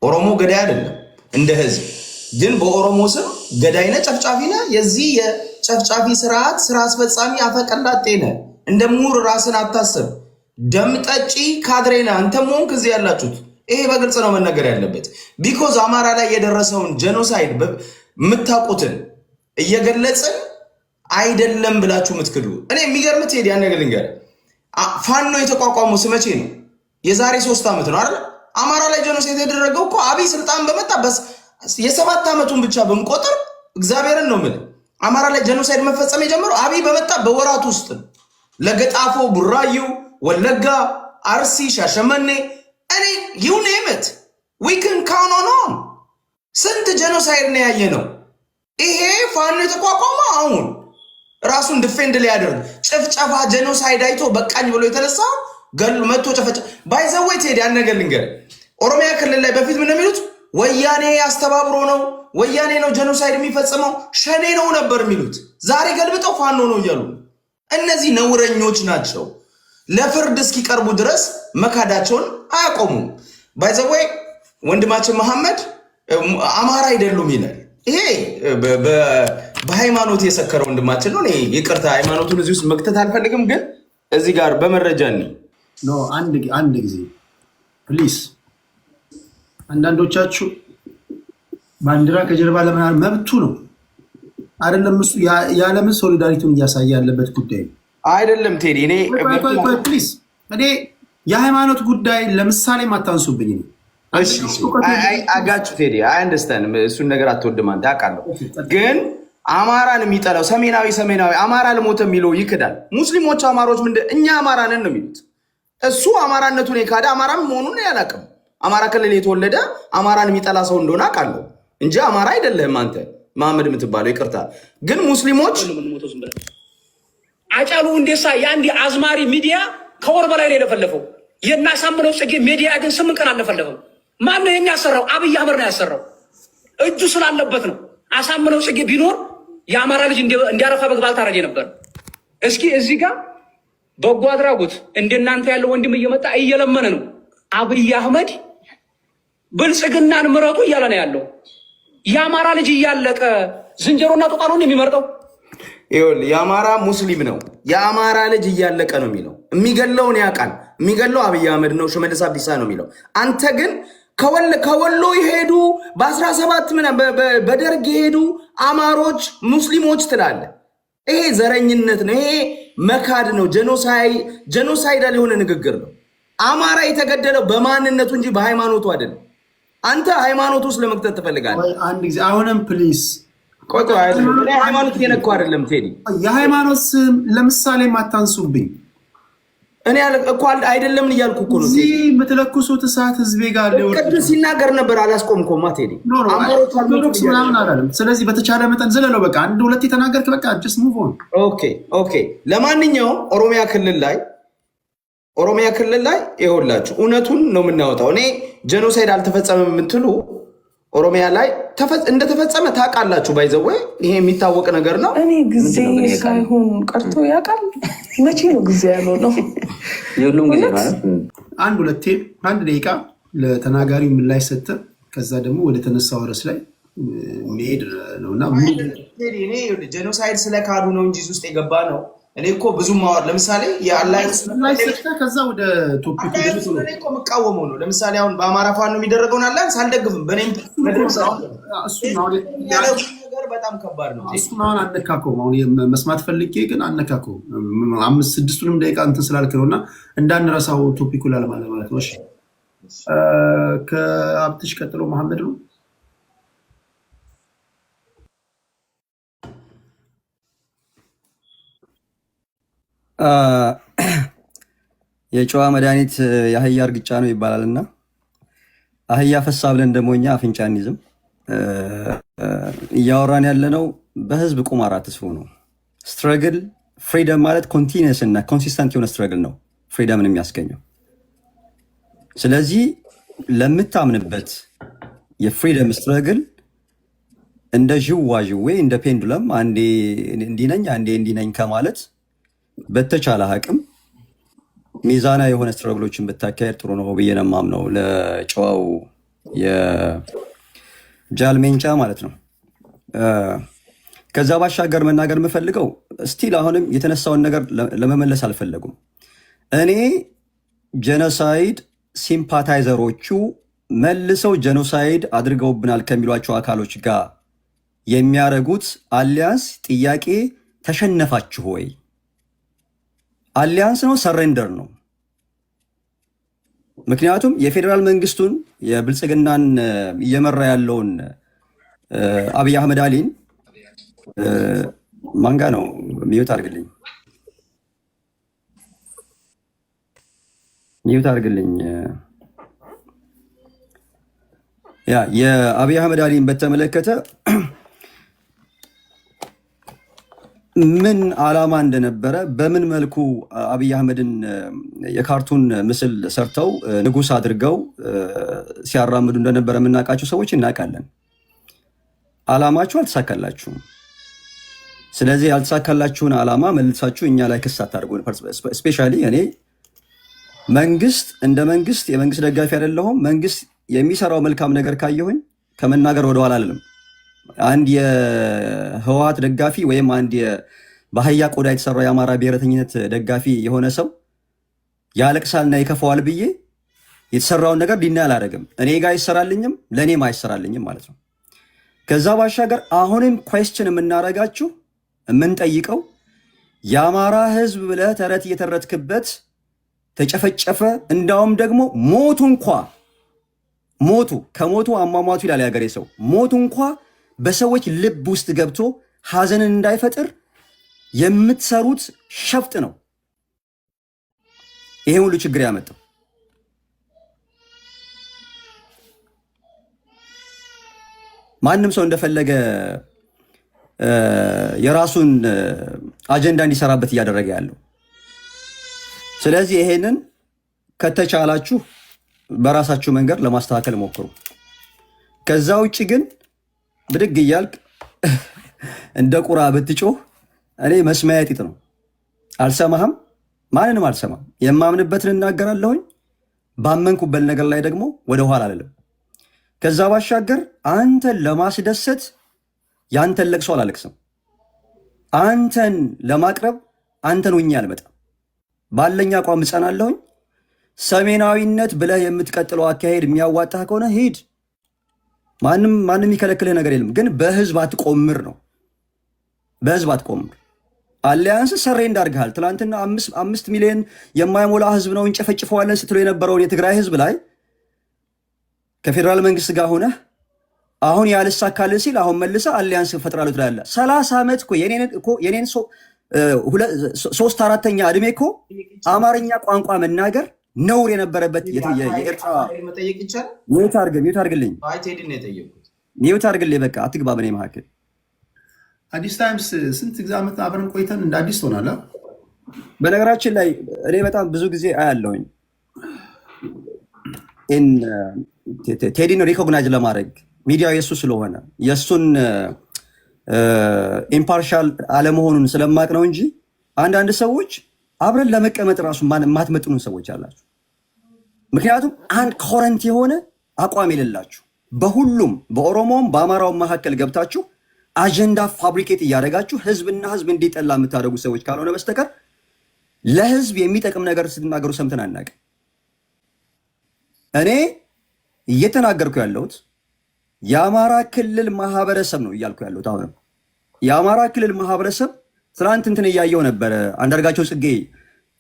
Speaker 6: ኦሮሞ ገዳይ አይደለም እንደ ህዝብ፣ ግን በኦሮሞ ስም ገዳይ ነህ፣ ጨፍጫፊ ነህ። የዚህ የጨፍጫፊ ስርዓት ስራ አስፈጻሚ አፈቀላጤ ነህ። እንደ ምሁር ራስን አታስብ። ደም ጠጪ ካድሬ ነህ አንተም ሆንክ እዚህ ያላችሁት። ይሄ በግልጽ ነው መነገር ያለበት። ቢኮዝ አማራ ላይ የደረሰውን ጀኖሳይድ የምታውቁትን እየገለጽን አይደለም ብላችሁ የምትክዱ። እኔ የሚገርም ቴዲ ያን ነገር ልንገርህ፣ ፋኖ የተቋቋመው ስመቼ ነው? የዛሬ 3 ዓመት ነው አይደል? አማራ ላይ ጀኖሳይድ የተደረገው እኮ አብይ ስልጣን በመጣ የ7 ዓመቱን ብቻ ብንቆጥር እግዚአብሔርን ነው የምልህ፣ አማራ ላይ ጀኖሳይድ መፈጸም የጀመረው አብይ በመጣ በወራት ውስጥ ለገጣፎ፣ ቡራዩ፣ ወለጋ፣ አርሲ፣ ሻሸመኔ እኔ you name it we can count on ስንት ጀኖሳይድ ነው ያየ ነው። ይሄ ፋኖ የተቋቋመው አሁን ራሱን ዲፌንድ ሊያደርግ ጭፍጨፋ ጀኖሳይድ አይቶ በቃኝ ብሎ የተነሳው ገል መጥቶ ጨፈጨ። ባይ ዘ ወይ ቴዲ ያን ነገር ልንገር፣ ኦሮሚያ ክልል ላይ በፊት ምን የሚሉት ወያኔ አስተባብሮ ነው፣ ወያኔ ነው ጀኖሳይድ የሚፈጽመው፣ ሸኔ ነው ነበር የሚሉት። ዛሬ ገልብጠው ፋኖ ነው እያሉ። እነዚህ ነውረኞች ናቸው። ለፍርድ እስኪቀርቡ ድረስ መካዳቸውን አያቆሙም። ባይ ዘ ወይ ወንድማችን መሐመድ አማራ አይደሉም ይላል። ይሄ በሃይማኖት የሰከረ ወንድማችን ነው። እኔ ይቅርታ ሃይማኖቱን እዚህ ውስጥ መክተት አልፈልግም፣ ግን እዚህ ጋር በመረጃ ነው።
Speaker 2: አንድ ጊዜ ፕሊስ፣ አንዳንዶቻችሁ ባንዲራ ከጀርባ ለምን መብቱ ነው አይደለም? እሱ የዓለምን ሶሊዳሪቲውን እያሳየ ያለበት ጉዳይ ነው
Speaker 6: አይደለም ቴዲ።
Speaker 2: ፕሊስ፣ እኔ የሃይማኖት ጉዳይ ለምሳሌ ማታንሱብኝ ነው።
Speaker 6: አጋችሁ ቴዲ አንደርስታንድ እሱን ነገር አትወድም አንተ አውቃለሁ። ግን አማራን የሚጠላው ሰሜናዊ አማራ ለሞተ የሚለው ይክዳል። ሙስሊሞች አማሮች እኛ አማራንን ነው የሚሉት። እሱ አማራነቱን የካደ አማራም መሆኑን ያላቅም። አማራ ክልል የተወለደ አማራን የሚጠላ ሰው እንደሆነ አውቃለሁ እንጂ አማራ አይደለህም አንተ መሐመድ የምትባለው። ይቅርታ ግን ሙስሊሞች
Speaker 7: አጫሉ ሁንዴሳ የአንድ አዝማሪ ሚዲያ ከወር በላይ ነው የለፈለፈው። የናሳምነው ጽጌ ሚዲያ ግን 8 ቀን አልለፈለፈም። ማን ነው የሚያሰራው? አብይ አህመድ ነው ያሰራው። እጁ ስላለበት ነው። አሳምነው ጽጌ ቢኖር የአማራ ልጅ እንዲያረፋ በግባል ታረጀ ነበር። እስኪ እዚህ ጋር በጎ አድራጎት እንደናንተ ያለው ወንድም እየመጣ እየለመነ ነው። አብይ አህመድ ብልጽግናን ምረጡ እያለ ነው ያለው። የአማራ ልጅ እያለቀ ዝንጀሮና ጦጣ ነው የሚመርጠው።
Speaker 6: ይኸውልህ የአማራ ሙስሊም ነው። የአማራ ልጅ እያለቀ ነው የሚለው። የሚገለውን ያውቃል። የሚገለው አብይ አህመድ ነው፣ ሽመልስ አብዲሳ ነው የሚለው። አንተ ግን ከወሎ የሄዱ በ17 በደርግ የሄዱ አማሮች ሙስሊሞች ትላለህ። ይሄ ዘረኝነት ነው። ይሄ መካድ ነው። ጀኖሳይዳል የሆነ ንግግር ነው። አማራ የተገደለው በማንነቱ እንጂ በሃይማኖቱ አይደለም። አንተ ሃይማኖቱ ውስጥ ለመክተት ትፈልጋለህ።
Speaker 2: አንድ ጊዜ አሁንም ፕሊዝ
Speaker 6: ሃይማኖት እየነኩ አይደለም ቴዲ።
Speaker 2: የሃይማኖት ስም ለምሳሌ ማታንሱብኝ።
Speaker 6: እኔ እኮ አይደለም እያልኩ እኮ ነው።
Speaker 2: እዚህ የምትለኩሱት እሳት ህዝቤ ጋር
Speaker 6: ቅዱስ ሲናገር ነበር። አላስቆምኮማ ቴዲ።
Speaker 2: ኦርቶዶክስ ምናምን አላለም። ስለዚህ በተቻለ መጠን ዝለለው። በቃ አንድ ሁለት የተናገርክ በቃ ጀስት ሙቭ ኦን።
Speaker 6: ኦኬ። ለማንኛውም ኦሮሚያ ክልል ላይ ይኸውላችሁ እውነቱን ነው የምናወጣው። እኔ ጀኖሳይድ አልተፈጸመም የምትሉ ኦሮሚያ ላይ እንደተፈጸመ ታውቃላችሁ። ባይዘወ ይሄ የሚታወቅ ነገር ነው።
Speaker 8: እኔ ጊዜ ሳይሆን ቀርቶ ያውቃል። መቼ ነው ጊዜ ያለው ነው?
Speaker 3: የሁሉም ጊዜ ማለት
Speaker 2: አንድ ደቂቃ ለተናጋሪው ምላሽ ሰጥተ ከዛ ደግሞ ወደ ተነሳው ርዕስ ላይ መሄድ ነውና
Speaker 6: ጀኖሳይድ ስለካዱ ነው እንጂ ውስጥ የገባ ነው። እኔ እኮ ብዙ ማወር ለምሳሌ የአላይንስ
Speaker 2: ላይ ሰጥተህ ከዛ ወደ ቶፒክ
Speaker 6: አላይንስ እኔ እኮ መቃወመው ነው። ለምሳሌ አሁን በአማራ ፋኖ የሚደረገውን አላይንስ አልደግፍም። በኔም መድረስ ነገር በጣም ከባድ ነው።
Speaker 2: እሱን አሁን አነካከውም። አሁን መስማት ፈልጌ ግን አነካከውም። 5-6ቱንም ደቂቃ እንትን ስላልክ ነው እና እንዳንረሳው ቶፒኩ ላለማለት ነው። እሺ ከአብትሽ ቀጥሎ መሐመድ ነው።
Speaker 3: የጨዋ መድኃኒት የአህያ እርግጫ ነው ይባላል እና አህያ ፈሳ ብለን ደግሞ እኛ አፍንጫ እንይዝም። እያወራን ያለነው በህዝብ ቁማር አትስፉ ነው። ስትረግል ፍሪደም ማለት ኮንቲኒየስ እና ኮንሲስተንት የሆነ ስትረግል ነው ፍሪደምን የሚያስገኘው። ስለዚህ ለምታምንበት የፍሪደም ስትረግል እንደ ዥዋዥዌ እንደ ፔንዱለም አንዴ እንዲነኝ አንዴ እንዲነኝ ከማለት በተቻለ አቅም ሚዛና የሆነ ስትረግሎችን ብታካሄድ ጥሩ ነው ብዬ ነው የማምነው። ለጨዋው የጃል ሜንጫ ማለት ነው። ከዛ ባሻገር መናገር የምፈልገው ስቲል አሁንም የተነሳውን ነገር ለመመለስ አልፈለጉም። እኔ ጄኖሳይድ ሲምፓታይዘሮቹ መልሰው ጄኖሳይድ አድርገውብናል ከሚሏቸው አካሎች ጋር የሚያደርጉት አሊያንስ ጥያቄ ተሸነፋችሁ ወይ? አሊያንስ ነው ሰሬንደር ነው? ምክንያቱም የፌዴራል መንግስቱን የብልጽግናን እየመራ ያለውን አብይ አህመድ አሊን ማንጋ ነው ሚዩት አድርግልኝ፣ ሚዩት አድርግልኝ። ያ የአብይ አህመድ አሊን በተመለከተ ምን ዓላማ እንደነበረ በምን መልኩ አብይ አህመድን የካርቱን ምስል ሰርተው ንጉስ አድርገው ሲያራምዱ እንደነበረ የምናውቃቸው ሰዎች እናውቃለን። ዓላማችሁ አልተሳካላችሁም። ስለዚህ ያልተሳካላችሁን ዓላማ መልሳችሁ እኛ ላይ ክስ አታድርጉ። ስፔሻሊ እኔ መንግስት እንደ መንግስት የመንግስት ደጋፊ አይደለሁም። መንግስት የሚሰራው መልካም ነገር ካየሁኝ ከመናገር ወደኋላ አልልም። አንድ የህወሓት ደጋፊ ወይም አንድ በአህያ ቆዳ የተሰራው የአማራ ብሔረተኝነት ደጋፊ የሆነ ሰው ያለቅሳልና ይከፋዋል ብዬ የተሰራውን ነገር ዲና አላደርግም። እኔ ጋር ይሰራልኝም ለእኔም አይሰራልኝም ማለት ነው። ከዛ ባሻገር አሁንም ኩዌስችን የምናደርጋችሁ የምንጠይቀው የአማራ ህዝብ ብለህ ተረት እየተረትክበት ተጨፈጨፈ፣ እንዳውም ደግሞ ሞቱ ከሞቱ አሟሟቱ ይላል ያገሬ ሰው። ሞቱ እንኳ በሰዎች ልብ ውስጥ ገብቶ ሀዘንን እንዳይፈጥር የምትሰሩት ሸፍጥ ነው ይሄ ሁሉ ችግር ያመጣው። ማንም ሰው እንደፈለገ የራሱን አጀንዳ እንዲሰራበት እያደረገ ያለው። ስለዚህ ይሄንን ከተቻላችሁ በራሳችሁ መንገድ ለማስተካከል ሞክሩ። ከዛ ውጭ ግን ብድግ እያልክ እንደ ቁራ ብትጮህ እኔ መስማያ ጢጥ ነው፣ አልሰማህም፣ ማንንም አልሰማም። የማምንበትን እናገራለሁኝ። ባመንኩበት ነገር ላይ ደግሞ ወደኋላ አልልም። ከዛ ባሻገር አንተን ለማስደሰት ያንተን ለቅሶ አላለቅስም። አንተን ለማቅረብ አንተን ሆኜ አልመጣም። ባለኝ አቋም እጸናለሁኝ። ሰሜናዊነት ብለህ የምትቀጥለው አካሄድ የሚያዋጣህ ከሆነ ሂድ። ማንም የሚከለክልህ ነገር የለም። ግን በህዝብ አትቆምር ነው። በህዝብ አትቆምር። አሊያንስ ሰሬ እንዳርግሃል። ትናንትና 5 ሚሊዮን የማይሞላ ህዝብ ነው እንጨፈጭፈዋለን ስትሎ የነበረውን የትግራይ ህዝብ ላይ ከፌዴራል መንግስት ጋር ሆነህ አሁን ያልሳካልህ ሲል አሁን መልሰህ አሊያንስ ፈጥራለሁ ትላለህ። 30 ዓመት እኮ የኔን 3/4 ዕድሜ እኮ አማርኛ ቋንቋ መናገር ነውር የነበረበት የኤርትራ
Speaker 6: መጠየቅ ይቻላል።
Speaker 3: ሚዩት አድርግልኝ፣ ሚዩት አድርግልኝ። በቃ አትግባ በኔ መካከል።
Speaker 2: አዲስ ታይምስ ስንት ዓመት አብረን ቆይተን እንደ አዲስ ትሆናለህ።
Speaker 3: በነገራችን ላይ እኔ በጣም ብዙ ጊዜ አያለሁኝ ቴዲን ሪኮግናይዝ ለማድረግ ሚዲያው የእሱ ስለሆነ የእሱን ኢምፓርሻል አለመሆኑን ስለማቅ ነው እንጂ አንዳንድ ሰዎች አብረን ለመቀመጥ ራሱ የማትመጥኑን ሰዎች አላችሁ። ምክንያቱም አንድ ኮረንት የሆነ አቋም የሌላችሁ በሁሉም በኦሮሞም በአማራውም መካከል ገብታችሁ አጀንዳ ፋብሪኬት እያደረጋችሁ ህዝብና ህዝብ እንዲጠላ የምታደርጉ ሰዎች ካልሆነ በስተቀር ለህዝብ የሚጠቅም ነገር ስትናገሩ ሰምተን አናውቅም። እኔ እየተናገርኩ ያለሁት የአማራ ክልል ማህበረሰብ ነው እያልኩ ያለሁት። አሁንም የአማራ ክልል ማህበረሰብ ትናንት እንትን እያየው ነበረ። አንዳርጋቸው ጽጌ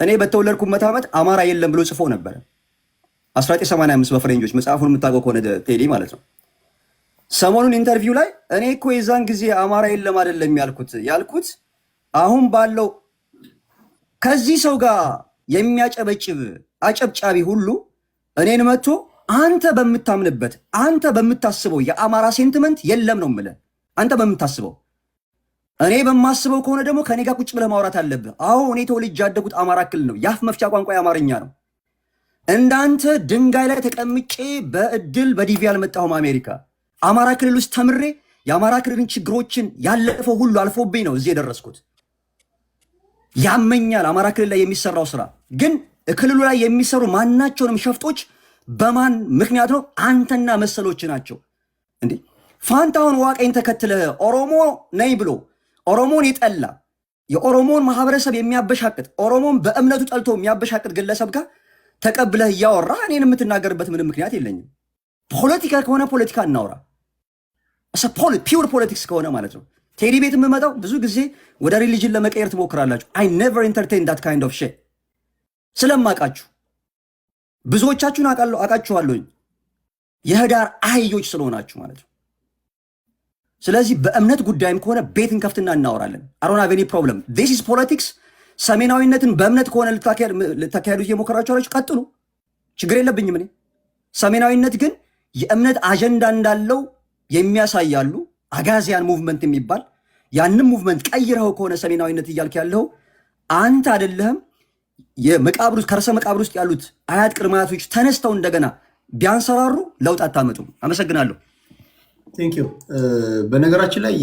Speaker 3: እኔ በተወለድኩበት ዓመት አማራ የለም ብሎ ጽፎ ነበረ 1985 በፈረንጆች መጽሐፉን የምታውቀው ከሆነ ቴዲ ማለት ነው። ሰሞኑን ኢንተርቪው ላይ እኔ እኮ የዛን ጊዜ አማራ የለም አይደለም ያልኩት አሁን ባለው ከዚህ ሰው ጋር የሚያጨበጭብ አጨብጫቢ ሁሉ እኔን መጥቶ አንተ በምታምንበት አንተ በምታስበው የአማራ ሴንቲመንት የለም ነው የምልህ። አንተ በምታስበው እኔ በማስበው ከሆነ ደግሞ ከኔ ጋር ቁጭ ብለህ ማውራት አለብህ። አዎ እኔ ተወልጄ ያደጉት አማራ ክልል ነው። የአፍ መፍቻ ቋንቋ የአማርኛ ነው። እንዳንተ ድንጋይ ላይ ተቀምጬ በእድል በዲቪ አልመጣሁም አሜሪካ። አማራ ክልል ውስጥ ተምሬ የአማራ ክልልን ችግሮችን ያለፈው ሁሉ አልፎብኝ ነው እዚህ የደረስኩት። ያመኛል አማራ ክልል ላይ የሚሰራው ስራ። ግን ክልሉ ላይ የሚሰሩ ማናቸውንም ሸፍጦች በማን ምክንያት ነው? አንተና መሰሎች ናቸው። እንዴ ፋንታሁን ዋቀኝ ተከትለ ኦሮሞ ነኝ ብሎ ኦሮሞን የጠላ የኦሮሞን ማህበረሰብ የሚያበሻቅጥ ኦሮሞን በእምነቱ ጠልቶ የሚያበሻቅጥ ግለሰብ ጋር ተቀብለህ እያወራ እኔን የምትናገርበት ምንም ምክንያት የለኝም። ፖለቲካ ከሆነ ፖለቲካ እናውራ። ፒውር ፖለቲክስ ከሆነ ማለት ነው። ቴዲ ቤት የምመጣው ብዙ ጊዜ ወደ ሪሊጅን ለመቀየር ትሞክራላችሁ። አይ ኔቨር ኢንተርቴን ዳት ካይንድ ኦፍ ሼት ስለማውቃችሁ ብዙዎቻችሁን አውቃችኋለሁኝ የህዳር አህዮች ስለሆናችሁ ማለት ነው። ስለዚህ በእምነት ጉዳይም ከሆነ ቤት እንከፍትና እናወራለን። አሮና ቬኒ ፕሮብለም ዲስ ኢዝ ፖለቲክስ። ሰሜናዊነትን በእምነት ከሆነ ልታካሄዱ እየሞከራችሁ አላችሁ፣ ቀጥሉ፣ ችግር የለብኝም እኔ። ሰሜናዊነት ግን የእምነት አጀንዳ እንዳለው የሚያሳያሉ። አጋዚያን ሙቭመንት የሚባል ያንን ሙቭመንት ቀይረው ከሆነ ሰሜናዊነት እያልክ ያለው አንተ አይደለህም። የመቃብር ውስጥ ከርሰ መቃብር ውስጥ ያሉት አያት ቅድመ አያቶች ተነስተው እንደገና ቢያንሰራሩ ለውጥ አታመጡም። አመሰግናለሁ።
Speaker 2: ቴንክ ዩ። በነገራችን ላይ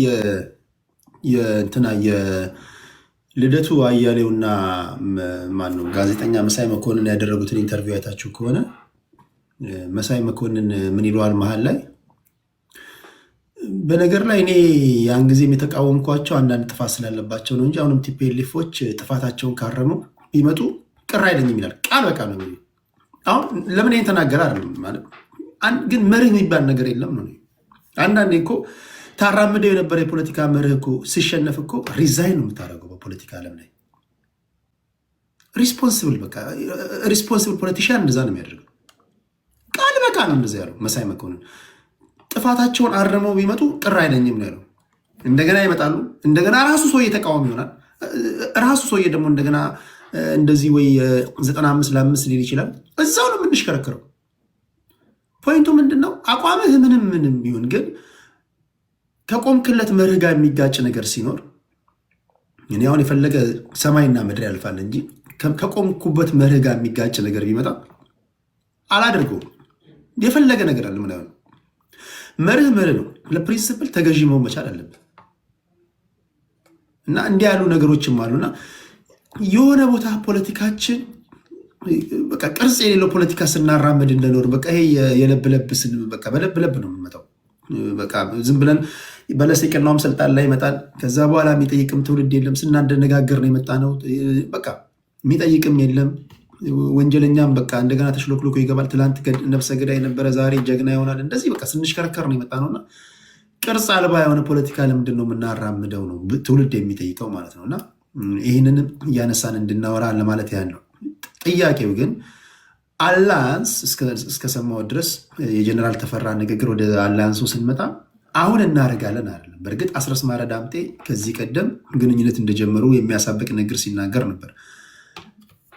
Speaker 2: የእንትና የልደቱ አያሌውና ማን ነው ጋዜጠኛ መሳይ መኮንን ያደረጉትን ኢንተርቪው አይታችሁ ከሆነ መሳይ መኮንን ምን ይለዋል መሀል ላይ በነገር ላይ እኔ ያን ጊዜም የተቃወምኳቸው አንዳንድ ጥፋት ስላለባቸው ነው እንጂ አሁንም ቲፒኤልኤፎች ጥፋታቸውን ካረሙ ቢመጡ ቅር አይለኝም ይላል። ቃል በቃል ነው። አሁን ለምን ይሄን ተናገረ አይደለም ማለት ግን መርህ የሚባል ነገር የለም ነው። አንዳንዴ እኮ ታራምደው የነበረ የፖለቲካ መርህ እኮ ሲሸነፍ እኮ ሪዛይን ነው የምታደርገው በፖለቲካ ዓለም ላይ። ሪስፖንሲብል ፖለቲሽያን እንደዛ ነው የሚያደርገው። ቃል በቃል ነው እንደዛ ያለው መሳይ መኮንን። ጥፋታቸውን አርመው ቢመጡ ቅር አይለኝም ነው ያለው። እንደገና ይመጣሉ። እንደገና ራሱ ሰውዬ ተቃዋሚ ይሆናል። ራሱ ሰውዬ ደግሞ እንደገና እንደዚህ ወይ 95 ለ5 ሊል ይችላል። እዛው ነው የምንሽከረከረው። ፖይንቱ ምንድነው? አቋምህ ምንም ይሁን ግን ከቆምክለት መርህ ጋር የሚጋጭ ነገር ሲኖር እኔ አሁን የፈለገ ሰማይና ምድር ያልፋል እንጂ ከቆምኩበት መርህ ጋር የሚጋጭ ነገር ቢመጣ አላደርገውም። የፈለገ ነገር አለ ምን አይሆን። መርህ ነው። ለፕሪንሲፕል ተገዢ መሆን መቻል አለብን። እና እንዲህ ያሉ ነገሮችም አሉና የሆነ ቦታ ፖለቲካችን በቃ ቅርጽ የሌለው ፖለቲካ ስናራመድ እንደኖር በቃ ይሄ የለብለብ በቃ በለብለብ ነው የምመጣው። በቃ ዝም ብለን በለስ የቀናውም ስልጣን ላይ ይመጣል። ከዛ በኋላ የሚጠይቅም ትውልድ የለም። ስናደነጋገር ነው የመጣ ነው። በቃ የሚጠይቅም የለም። ወንጀለኛም በቃ እንደገና ተሽሎክሎኮ ይገባል። ትላንት ነፍሰ ገዳይ የነበረ ዛሬ ጀግና ይሆናል። እንደዚህ በቃ ስንሽከረከር ነው የመጣ ነውና ቅርጽ አልባ የሆነ ፖለቲካ ለምንድን ነው የምናራምደው ነው ትውልድ የሚጠይቀው ማለት ነውና ይህንንም እያነሳን እንድናወራ ለማለት ያህል ነው። ጥያቄው ግን አላያንስ እስከሰማው ድረስ የጀነራል ተፈራ ንግግር ወደ አላያንሱ ስንመጣ አሁን እናደርጋለን አይደለም። በእርግጥ አስረስ ማረ ዳምጤ ከዚህ ቀደም ግንኙነት እንደጀመሩ የሚያሳብቅ ንግግር ሲናገር ነበር።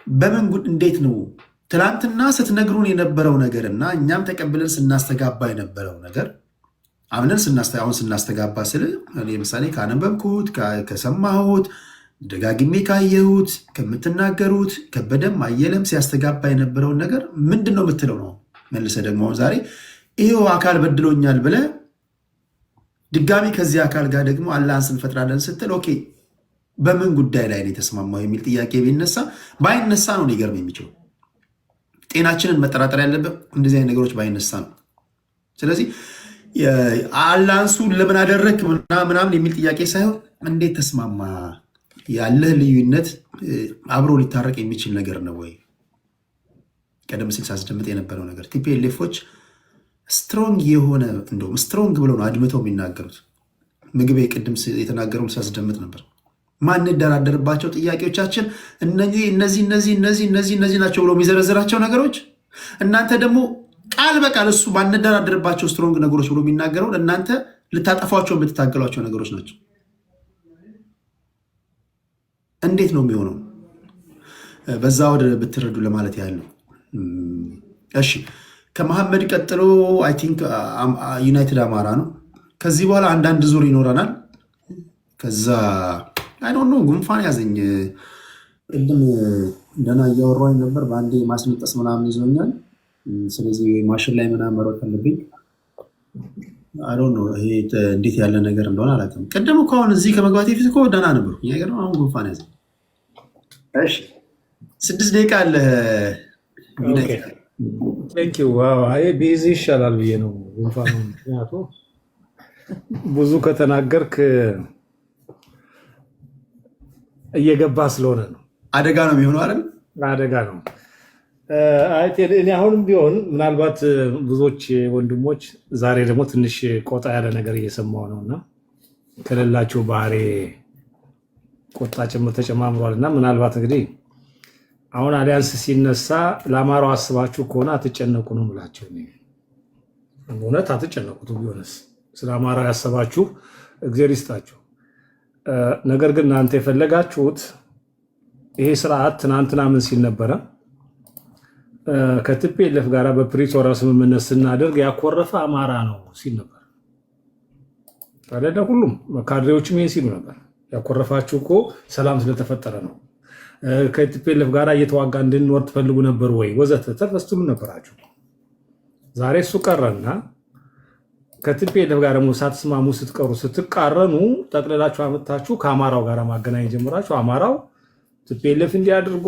Speaker 2: በምን ጉድ እንዴት ነው ትላንትና ስትነግሩን የነበረው ነገር እና እኛም ተቀብለን ስናስተጋባ የነበረው ነገር አምነን አሁን ስናስተጋባ ስል ለምሳሌ ካነበብኩት ከሰማሁት ደጋግሜ ካየሁት ከምትናገሩት ከበደም አየለም ሲያስተጋባ የነበረውን ነገር ምንድን ነው የምትለው ነው። መልሰ ደግሞ ዛሬ ይሄው አካል በድሎኛል ብለ ድጋሚ ከዚህ አካል ጋር ደግሞ አላያንስ እንፈጥራለን ስትል ኦኬ በምን ጉዳይ ላይ ነው የተስማማው የሚል ጥያቄ ቢነሳ ባይነሳ ነው ሊገርም የሚችለው። ጤናችንን መጠራጠር ያለበት እንደዚህ አይነት ነገሮች ባይነሳ ነው። ስለዚህ አላንሱ ለምን አደረክ ምናምን የሚል ጥያቄ ሳይሆን እንዴት ተስማማ? ያለህ ልዩነት አብሮ ሊታረቅ የሚችል ነገር ነው ወይ? ቀደም ሲል ሳስደምጥ የነበረው ነገር ቲፒኤልኤፎች ስትሮንግ የሆነ እንደውም ስትሮንግ ብለው ነው አድምተው የሚናገሩት። ምግቤ ቅድም የተናገረውን ሳስደምጥ ነበር። ማንደራደርባቸው ጥያቄዎቻችን እነዚህ ናቸው ብሎ የሚዘረዝራቸው ነገሮች፣ እናንተ ደግሞ ቃል በቃል እሱ ማንደራደርባቸው ስትሮንግ ነገሮች ብሎ የሚናገረውን እናንተ ልታጠፏቸው የምትታገሏቸው ነገሮች ናቸው። እንዴት ነው የሚሆነው? በዛ ወደ ብትረዱ ለማለት ያህል ነው። እሺ ከመሐመድ ቀጥሎ አይ ቲንክ ዩናይትድ አማራ ነው። ከዚህ በኋላ አንዳንድ ዙር ይኖረናል። ከዛ አይ ዶንት ኖ ጉንፋን ያዘኝ። ቅድም ደህና እያወራሁኝ ነበር፣ በአንዴ ማስነጠስ ምናምን ይዞኛል። ስለዚህ ማሽን ላይ ምናምን መሮጥ አለብኝ። አይ ዶንት ኖ ይሄ እንዴት ያለ ነገር እንደሆነ አላውቅም። ቅድም እኮ አሁን እዚህ ከመግባቴ ፊት እኮ ደህና ነበሩ። አሁን ጉንፋን ያዘኝ። እሺ 6 ደቂቃ አለ።
Speaker 9: ቢዚ ይሻላል ብዬ ነው ጉንፋኑ። ምክንያቱም ብዙ ከተናገርክ እየገባ ስለሆነ ነው።
Speaker 2: አደጋ ነው የሚሆነው አይደል?
Speaker 9: አደጋ ነው። እኔ አሁንም ቢሆን ምናልባት ብዙዎች ወንድሞች ዛሬ ደግሞ ትንሽ ቆጣ ያለ ነገር እየሰማሁ ነው እና ከሌላቸው ባህሪ ቆጣ ጭምር ተጨማምሯል እና ምናልባት እንግዲህ አሁን አሊያንስ ሲነሳ ለአማራው አስባችሁ ከሆነ አትጨነቁ ነው የምላቸው። እውነት አትጨነቁት። ቢሆንስ ስለ አማራው ያሰባችሁ እግዚአብሔር ይስጣችሁ። ነገር ግን እናንተ የፈለጋችሁት ይሄ ስርዓት ትናንትና ምን ሲል ነበረ? ከቲፒኤልኤፍ ጋር በፕሪቶሪያ ስምምነት ስናደርግ ያኮረፈ አማራ ነው ሲል ነበር አይደለ? ሁሉም ካድሬዎችም ይሄን ሲሉ ነበር። ያኮረፋችሁ እኮ ሰላም ስለተፈጠረ ነው፣ ከቲፒኤልኤፍ ጋር እየተዋጋ እንድንኖር ትፈልጉ ነበር ወይ ወዘተ ተፈስትሉ ነበራችሁ። ዛሬ እሱ ቀረና ከቲፒኤልኤፍ ጋር ደግሞ ሳትስማሙ ስትቀሩ ስትቃረኑ ጠቅልላችሁ አመጣችሁ ከአማራው ጋር ማገናኘት ጀምራችሁ አማራው ቲፒኤልኤፍ እንዲያድርጎ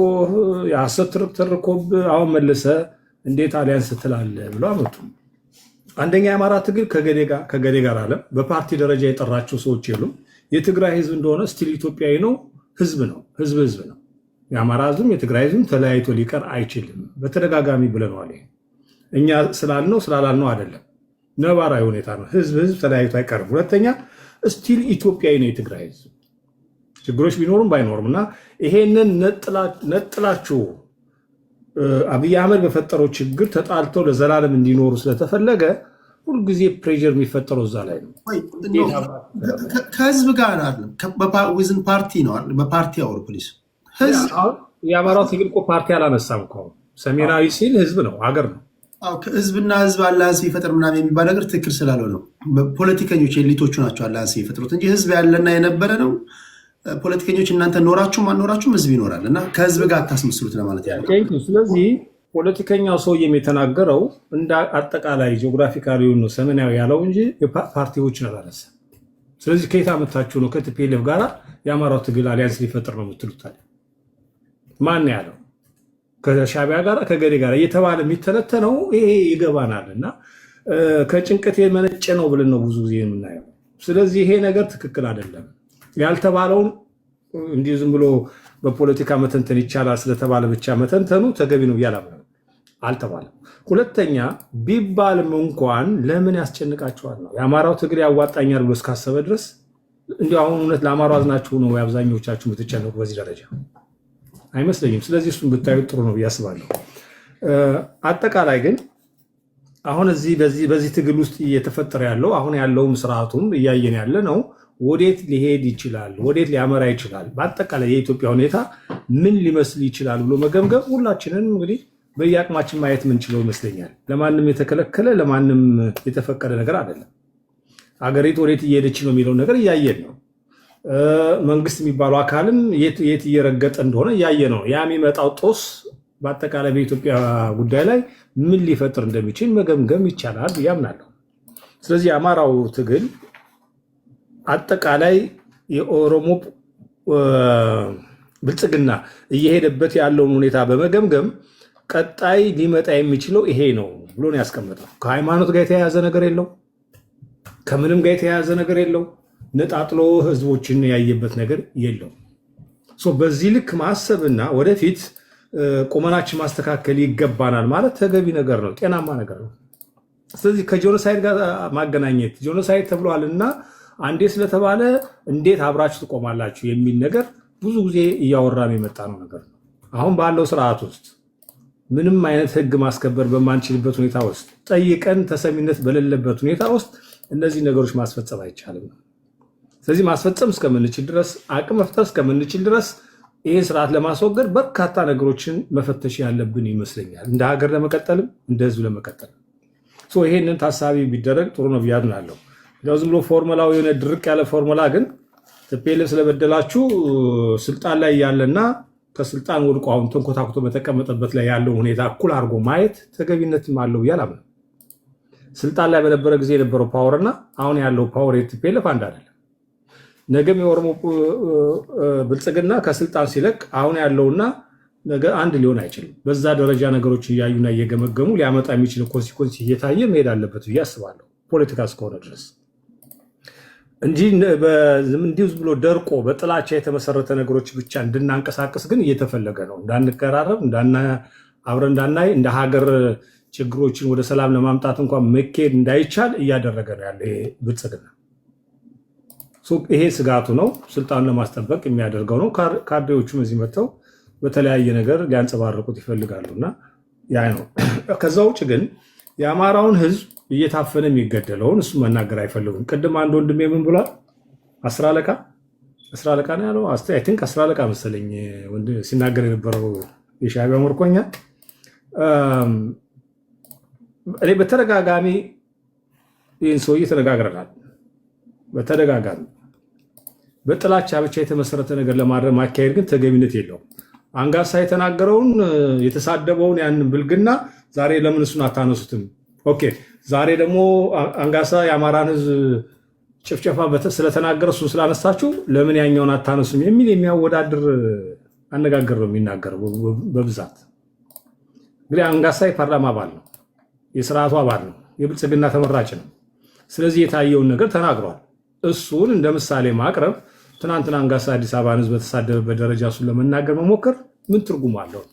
Speaker 9: የሐሰት ትርክብ አሁን መልሰ እንዴት አሊያንስ ትላለህ ብሎ አመጡ። አንደኛ የአማራ ትግል ከገዴ ጋር አለ። በፓርቲ ደረጃ የጠራቸው ሰዎች የሉም። የትግራይ ህዝብ እንደሆነ ስቲል ኢትዮጵያዊ ነው፣ ህዝብ ነው፣ ህዝብ ነው። የአማራ ህዝብም የትግራይ ህዝብም ተለያይቶ ሊቀር አይችልም። በተደጋጋሚ ብለነዋል። እኛ ስላልነው አይደለም፣ ነባራዊ ሁኔታ ነው። ህዝብ ተለያይቶ አይቀርም። ሁለተኛ ስቲል ኢትዮጵያዊ ነው የትግራይ ህዝብ፣ ችግሮች ቢኖሩም ባይኖሩም እና ይሄንን ነጥላችሁ አብይ አህመድ በፈጠረው ችግር ተጣልተው ለዘላለም እንዲኖሩ ስለተፈለገ ሁልጊዜ ፕሬዠር የሚፈጠረው እዛ ላይ ነው።
Speaker 2: ከህዝብ ጋር አይደለም፣ ዊዝን ፓርቲ ነው። በፓርቲ አውር ፖሊስ
Speaker 9: የአማራው ትግል እኮ ፓርቲ አላነሳም እኮ። ሰሜናዊ ሲል ህዝብ ነው፣ ሀገር ነው።
Speaker 2: ህዝብና ህዝብ አላንስ ይፈጥር ምናምን የሚባል ነገር ትክክል ስላለው ነው። ፖለቲከኞች ኤሊቶቹ ናቸው አላንስ ይፈጥሩት እንጂ ህዝብ ያለና የነበረ ነው። ፖለቲከኞች እናንተ ኖራችሁም አልኖራችሁም ህዝብ ይኖራል እና ከህዝብ ጋር አታስመስሉት ለማለት ያለው።
Speaker 9: ስለዚህ ፖለቲከኛው ሰውዬም የተናገረው እንደ አጠቃላይ ጂኦግራፊካሊ ነው ሰሜናዊ ያለው እንጂ ፓርቲዎችን አላነሳም። ስለዚህ ከየት አመታችሁ ነው ከቲፒኤልኤፍ ጋር የአማራው ትግል አሊያንስ ሊፈጥር ነው የምትሉት? ማን ያለው? ከሻዕቢያ ጋር ከገዴ ጋር እየተባለ የሚተነተነው ይሄ ይገባናል እና ከጭንቀት የመነጨ ነው ብለን ነው ብዙ ጊዜ የምናየው። ስለዚህ ይሄ ነገር ትክክል አይደለም። ያልተባለውን እንዲህ ዝም ብሎ በፖለቲካ መተንተን ይቻላል ስለተባለ ብቻ መተንተኑ ተገቢ ነው እያላም አልተባለም። ሁለተኛ ቢባልም እንኳን ለምን ያስጨንቃቸዋል ነው። የአማራው ትግል ያዋጣኛል ብሎ እስካሰበ ድረስ እንዲሁ አሁን እውነት ለአማራው አዝናችሁ ነው አብዛኞቻችሁ የምትጨነቁ? በዚህ ደረጃ አይመስለኝም። ስለዚህ እሱን ብታዩት ጥሩ ነው ብዬ አስባለሁ። አጠቃላይ ግን አሁን በዚህ ትግል ውስጥ እየተፈጠረ ያለው አሁን ያለውም ስርዓቱም እያየን ያለ ነው። ወዴት ሊሄድ ይችላል? ወዴት ሊያመራ ይችላል? በአጠቃላይ የኢትዮጵያ ሁኔታ ምን ሊመስል ይችላል ብሎ መገምገም ሁላችንን እንግዲህ በየአቅማችን ማየት የምንችለው ይመስለኛል። ለማንም የተከለከለ ለማንም የተፈቀደ ነገር አይደለም። አገሪቱ ወዴት እየሄደች ነው የሚለው ነገር እያየን ነው። መንግስት የሚባለው አካልም የት እየረገጠ እንደሆነ እያየ ነው። ያ የሚመጣው ጦስ በአጠቃላይ በኢትዮጵያ ጉዳይ ላይ ምን ሊፈጥር እንደሚችል መገምገም ይቻላል ብዬ አምናለሁ። ስለዚህ የአማራው ትግል አጠቃላይ የኦሮሞ ብልጽግና እየሄደበት ያለውን ሁኔታ በመገምገም ቀጣይ ሊመጣ የሚችለው ይሄ ነው ብሎ ነው ያስቀመጠው። ከሃይማኖት ጋር የተያያዘ ነገር የለው። ከምንም ጋር የተያያዘ ነገር የለው። ነጣጥሎ ህዝቦችን ያየበት ነገር የለው። በዚህ ልክ ማሰብና ወደፊት ቁመናችን ማስተካከል ይገባናል ማለት ተገቢ ነገር ነው፣ ጤናማ ነገር ነው። ስለዚህ ከጄኖሳይድ ጋር ማገናኘት ጄኖሳይድ ተብሏልና አንዴ ስለተባለ እንዴት አብራችሁ ትቆማላችሁ የሚል ነገር ብዙ ጊዜ እያወራን የመጣ ነው ነገር ነው። አሁን ባለው ስርዓት ውስጥ ምንም አይነት ህግ ማስከበር በማንችልበት ሁኔታ ውስጥ ጠይቀን ተሰሚነት በሌለበት ሁኔታ ውስጥ እነዚህ ነገሮች ማስፈጸም አይቻልም። ስለዚህ ማስፈጸም እስከምንችል ድረስ አቅም መፍጠር እስከምንችል ድረስ ይህን ስርዓት ለማስወገድ በርካታ ነገሮችን መፈተሽ ያለብን ይመስለኛል፣ እንደ ሀገር ለመቀጠልም እንደ ህዝብ ለመቀጠልም። ይሄንን ታሳቢ ቢደረግ ጥሩ ነው ብዬ አምናለሁ። ዝም ብሎ ፎርሙላው የሆነ ድርቅ ያለ ፎርሙላ ግን ቲፒኤልኤፍ ስለበደላችሁ ስልጣን ላይ ያለና ከስልጣን ወድቆ አሁን ተንኮታኩቶ በተቀመጠበት ላይ ያለው ሁኔታ እኩል አድርጎ ማየት ተገቢነትም አለው ብዬ አላምንም። ስልጣን ላይ በነበረ ጊዜ የነበረው ፓወርና አሁን ያለው ፓወር የቲፒኤልኤፍ አንድ አይደለም። ነገም የኦሮሞ ብልጽግና ከስልጣን ሲለቅ አሁን ያለውና ነገ አንድ ሊሆን አይችልም። በዛ ደረጃ ነገሮች እያዩና እየገመገሙ ሊያመጣ የሚችል ኮንሲኮንስ እየታየ መሄድ አለበት ብዬ አስባለሁ፣ ፖለቲካ እስከሆነ ድረስ እንጂ እንዲሁ ብሎ ደርቆ በጥላቻ የተመሰረተ ነገሮች ብቻ እንድናንቀሳቀስ ግን እየተፈለገ ነው። እንዳንቀራረብ፣ አብረን እንዳናይ፣ እንደ ሀገር ችግሮችን ወደ ሰላም ለማምጣት እንኳን መካሄድ እንዳይቻል እያደረገ ነው ያለ ብልጽግና። ይሄ ስጋቱ ነው። ስልጣኑን ለማስጠበቅ የሚያደርገው ነው። ካድሬዎቹም እዚህ መጥተው በተለያየ ነገር ሊያንጸባርቁት ይፈልጋሉና ያ ነው። ከዛ ውጭ ግን የአማራውን ህዝብ እየታፈነ የሚገደለውን እሱ መናገር አይፈልጉም። ቅድም አንድ ወንድሜ ምን ብሏል? 10 አለቃ ነው ያለው። አይ ቲንክ 10 አለቃ መሰለኝ ሲናገር የነበረው የሻዕቢያ ምርኮኛ። እኔ በተደጋጋሚ ይህን ሰውዬ ተነጋግረናል። በተደጋጋሚ በጥላቻ ብቻ የተመሰረተ ነገር ለማድረግ ማካሄድ ግን ተገቢነት የለውም። አንጋሳ የተናገረውን የተሳደበውን ያንን ብልግና ዛሬ ለምን እሱን አታነሱትም? ኦኬ ዛሬ ደግሞ አንጋሳ የአማራን ህዝብ ጭፍጨፋ ስለተናገረ እሱን ስላነሳችሁ ለምን ያኛውን አታነሱም የሚል የሚያወዳድር አነጋገር ነው የሚናገረው በብዛት። እንግዲህ አንጋሳ የፓርላማ አባል ነው፣ የስርዓቱ አባል ነው፣ የብልጽግና ተመራጭ ነው። ስለዚህ የታየውን ነገር ተናግሯል። እሱን እንደ ምሳሌ ማቅረብ ትናንትና አንጋሳ አዲስ አበባን ህዝብ በተሳደበበት ደረጃ እሱን ለመናገር መሞከር ምን ትርጉም አለው?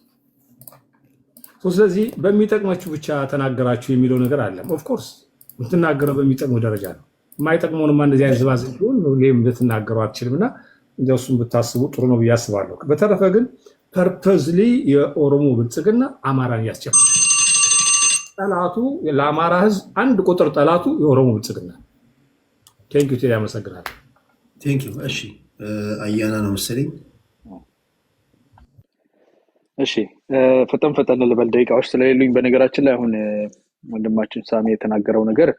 Speaker 9: ስለዚህ በሚጠቅማችሁ ብቻ ተናገራችሁ የሚለው ነገር አለ። ኦፍኮርስ የምትናገረው በሚጠቅመው ደረጃ ነው። የማይጠቅመውንማ እንደዚህ አይነት ዝባዝ ሲሆን ይህም ልትናገሩ አትችልም። እና እሱን ብታስቡ ጥሩ ነው ብዬ አስባለሁ። በተረፈ ግን ፐርፐዝሊ የኦሮሞ ብልጽግና አማራን ያስጨፍራል። ጠላቱ ለአማራ ህዝብ አንድ ቁጥር ጠላቱ የኦሮሞ ብልጽግና። ቴንኪው ቴዲ፣ አመሰግናለሁ።
Speaker 2: ቴንኪው። እሺ አያና ነው መሰለኝ።
Speaker 1: እሺ ፈጠን ልበል፣ ደቂቃዎች ስለሌሉኝ። በነገራችን ላይ አሁን ወንድማችን ሳሚ የተናገረው ነገር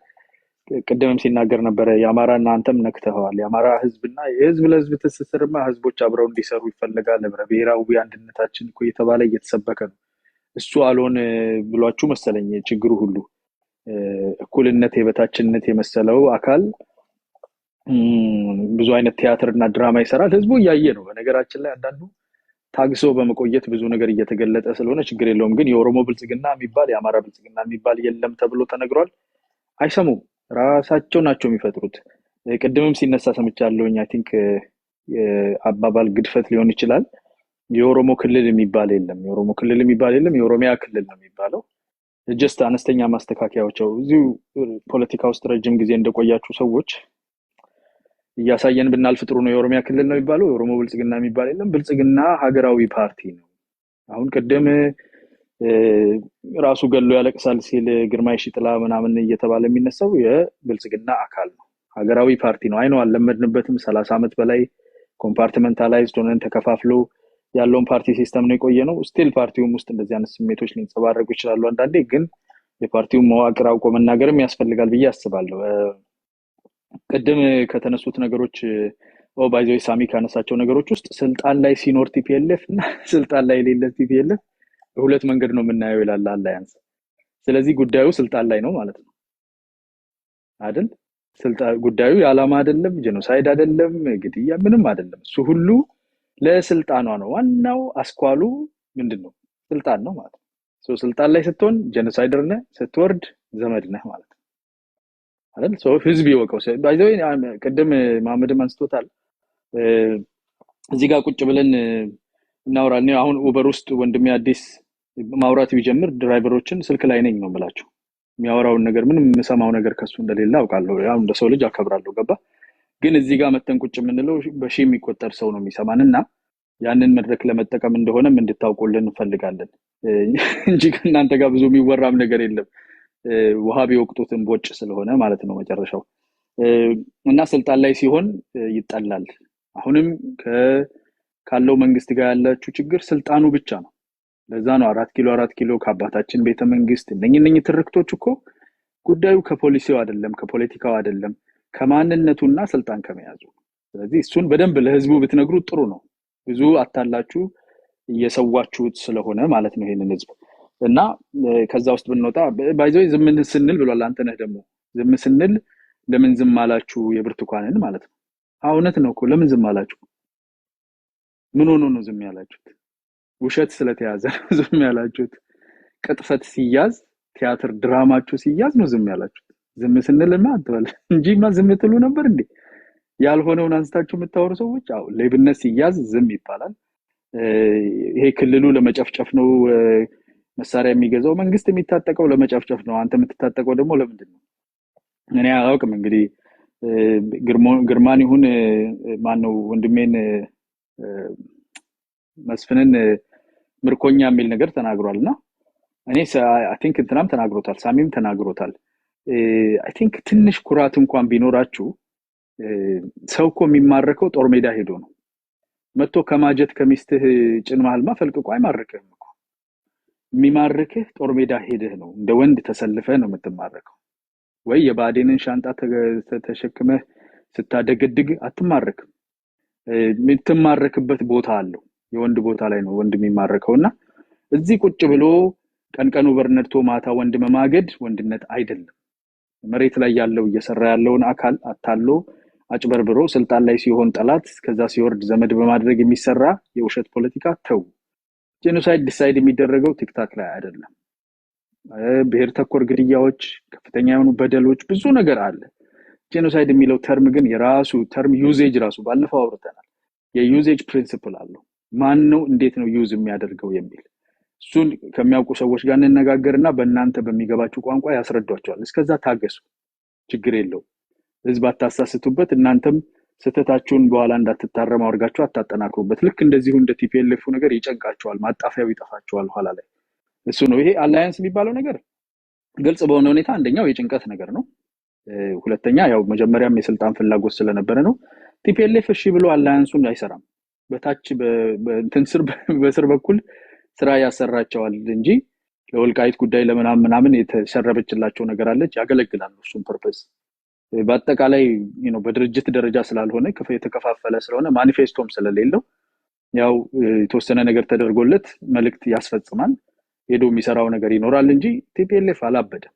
Speaker 1: ቅድምም ሲናገር ነበረ። የአማራና አንተም ነክተኸዋል። የአማራ ህዝብና የህዝብ ለህዝብ ትስስርማ ህዝቦች አብረው እንዲሰሩ ይፈልጋል። ህብረ ብሔራዊ አንድነታችን እኮ እየተባለ እየተሰበከ ነው። እሱ አልሆን ብሏችሁ መሰለኝ ችግሩ ሁሉ እኩልነት የበታችነት የመሰለው አካል ብዙ አይነት ቲያትር እና ድራማ ይሰራል። ህዝቡ እያየ ነው። በነገራችን ላይ አንዳንዱ ታግሶ በመቆየት ብዙ ነገር እየተገለጠ ስለሆነ ችግር የለውም። ግን የኦሮሞ ብልጽግና የሚባል የአማራ ብልጽግና የሚባል የለም ተብሎ ተነግሯል። አይሰሙም። ራሳቸው ናቸው የሚፈጥሩት። ቅድምም ሲነሳ ሰምቻለሁኝ። አይ ቲንክ አባባል ግድፈት ሊሆን ይችላል። የኦሮሞ ክልል የሚባል የለም፣ የኦሮሞ ክልል የሚባል የለም፣ የኦሮሚያ ክልል ነው የሚባለው። ጀስት አነስተኛ ማስተካከያዎቸው እዚሁ ፖለቲካ ውስጥ ረጅም ጊዜ እንደቆያችሁ ሰዎች እያሳየን ብናልፍ ጥሩ ነው። የኦሮሚያ ክልል ነው የሚባለው፣ የኦሮሞ ብልጽግና የሚባል የለም። ብልጽግና ሀገራዊ ፓርቲ ነው። አሁን ቅድም ራሱ ገሎ ያለቅሳል ሲል ግርማይ ሽጥላ ምናምን እየተባለ የሚነሳው የብልጽግና አካል ነው። ሀገራዊ ፓርቲ ነው። አይነው አልለመድንበትም። 30 ዓመት በላይ ኮምፓርትመንታላይዝድ ሆነን ተከፋፍሎ ያለውን ፓርቲ ሲስተም ነው የቆየ ነው። ስቲል ፓርቲውም ውስጥ እንደዚህ አይነት ስሜቶች ሊንጸባረቁ ይችላሉ አንዳንዴ። ግን የፓርቲውን መዋቅር አውቆ መናገርም ያስፈልጋል ብዬ አስባለሁ። ቅድም ከተነሱት ነገሮች ባይዘው ሳሚ ካነሳቸው ነገሮች ውስጥ ስልጣን ላይ ሲኖር ቲፒኤልኤፍ እና ስልጣን ላይ የሌለ ቲፒኤልኤፍ በሁለት መንገድ ነው የምናየው ይላል አላያንስ። ስለዚህ ጉዳዩ ስልጣን ላይ ነው ማለት ነው አይደል? ጉዳዩ የዓላማ አይደለም፣ ጄኖሳይድ አይደለም፣ ግድያ ምንም አይደለም። እሱ ሁሉ ለስልጣኗ ነው። ዋናው አስኳሉ ምንድነው? ስልጣን ነው ማለት ነው። ስልጣን ላይ ስትሆን ጄኖሳይደር ነህ፣ ስትወርድ ዘመድ ነህ ማለት ነው። አይደል? ሰው ህዝብ ይወቀው። ባይዘው ቅድም መሐመድም አንስቶታል። እዚህ ጋር ቁጭ ብለን እናወራለን። አሁን ኡበር ውስጥ ወንድሜ አዲስ ማውራት ቢጀምር ድራይቨሮችን ስልክ ላይ ነኝ ነው የምላቸው። የሚያወራውን ነገር ምንም የምሰማው ነገር ከሱ እንደሌለ አውቃለሁ። ያው እንደ ሰው ልጅ አከብራለሁ። ገባ? ግን እዚህ ጋር መተን ቁጭ የምንለው በሺህ የሚቆጠር ሰው ነው የሚሰማንና ያንን መድረክ ለመጠቀም እንደሆነም እንድታውቁልን እንፈልጋለን እንጂ ከእናንተ ጋር ብዙ የሚወራም ነገር የለም። ውሃ ቢወቅጡትን ቦጭ ስለሆነ ማለት ነው መጨረሻው። እና ስልጣን ላይ ሲሆን ይጠላል። አሁንም ካለው መንግስት ጋር ያላችሁ ችግር ስልጣኑ ብቻ ነው። ለዛ ነው 4 ኪሎ ከአባታችን ቤተ መንግስት እነኚህ ትርክቶች እኮ ጉዳዩ ከፖሊሲው አይደለም፣ ከፖለቲካው አይደለም፣ ከማንነቱና ስልጣን ከመያዙ። ስለዚህ እሱን በደንብ ለህዝቡ ብትነግሩት ጥሩ ነው። ብዙ አታላችሁ እየሰዋችሁት ስለሆነ ማለት ነው ይሄንን ህዝብ። እና ከዛ ውስጥ ብንወጣ ባይዘው ዝም ስንል ብሏል። አንተ ነህ ደግሞ ዝም ስንል ለምን ዝም አላችሁ የብርቱካንን ማለት ነው። እውነት ነው እኮ ለምን ዝም አላችሁ? ምን ሆኖ ነው ዝም ያላችሁት? ውሸት ስለተያዘ ነው ዝም ያላችሁት? ቅጥፈት ሲያዝ ቲያትር ድራማችሁ ሲያዝ ነው ዝም ያላችሁት? ዝም ስንልማ አትበል እንጂማ ዝም ትሉ ነበር እንዴ? ያልሆነውን አንስታችሁ የምታወሩ ሰዎች አው ሌብነት ሲያዝ ዝም ይባላል። ይሄ ክልሉ ለመጨፍጨፍ ነው መሳሪያ የሚገዛው፣ መንግስት የሚታጠቀው ለመጨፍጨፍ ነው። አንተ የምትታጠቀው ደግሞ ለምንድን ነው? እኔ አላውቅም። እንግዲህ ግርማን ይሁን ማን ነው ወንድሜን መስፍንን ምርኮኛ የሚል ነገር ተናግሯልና እኔ አይ ቲንክ እንትናም ተናግሮታል፣ ሳሚም ተናግሮታል። አይ ቲንክ ትንሽ ኩራት እንኳን ቢኖራችሁ ሰው እኮ የሚማረከው ጦር ሜዳ ሄዶ ነው። መጥቶ ከማጀት ከሚስትህ ጭን መሃልማ ፈልቅቆ አይማርከህም እኮ። የሚማርከህ ጦር ሜዳ ሄደህ ነው፣ እንደ ወንድ ተሰልፈህ ነው የምትማረከው። ወይ የባዴንን ሻንጣ ተሸክመህ ስታደገድግ አትማረክም። የምትማረክበት ቦታ አለው፣ የወንድ ቦታ ላይ ነው ወንድ የሚማረከውና እዚህ ቁጭ ብሎ ቀንቀኑ በርነድቶ ማታ ወንድ መማገድ ወንድነት አይደለም። መሬት ላይ ያለው እየሰራ ያለውን አካል አታሎ አጭበርብሮ ስልጣን ላይ ሲሆን ጠላት ከዛ ሲወርድ ዘመድ በማድረግ የሚሰራ የውሸት ፖለቲካ ተው። ጄኖሳይድ ዲሳይድ የሚደረገው ቲክታክ ላይ አይደለም። ብሔር ተኮር ግድያዎች፣ ከፍተኛ የሆኑ በደሎች፣ ብዙ ነገር አለ። ጄኖሳይድ የሚለው ተርም ግን የራሱ ተርም ዩዜጅ ራሱ ባለፈው አውርተናል። የዩዜጅ ፕሪንሲፕል አለው። ማን ነው እንዴት ነው ዩዝ የሚያደርገው የሚል እሱን ከሚያውቁ ሰዎች ጋር እንነጋገርና በእናንተ በሚገባችሁ ቋንቋ ያስረዷቸዋል። እስከዛ ታገሱ፣ ችግር የለው። ህዝብ አታሳስቱበት። እናንተም ስተታችሁን በኋላ እንዳትታረሙ አድርጋችሁ አታጠናክሩበት። ልክ እንደዚሁ እንደ ቲፒኤልኤፍ ነገር ይጨንቃቸዋል፣ ማጣፊያው ይጠፋቸዋል ኋላ ላይ። እሱ ነው ይሄ አላያንስ የሚባለው ነገር። ግልጽ በሆነ ሁኔታ አንደኛው የጭንቀት ነገር ነው። ሁለተኛ ያው መጀመሪያም የስልጣን ፍላጎት ስለነበረ ነው። ቲፒኤልኤፍ እሺ ብሎ አላያንሱን አይሰራም። በታች በእንትን ስር በስር በኩል ስራ ያሰራቸዋል እንጂ ለወልቃይት ጉዳይ ለምናምን የተሰረበችላቸው ነገር አለች፣ ያገለግላሉ እሱን ፐርፐዝ። በአጠቃላይ በድርጅት ደረጃ ስላልሆነ የተከፋፈለ ስለሆነ ማኒፌስቶም ስለሌለው ያው የተወሰነ ነገር ተደርጎለት መልእክት ያስፈጽማል፣ ሄዶ የሚሰራው ነገር ይኖራል እንጂ ቲፒኤልኤፍ አላበደም።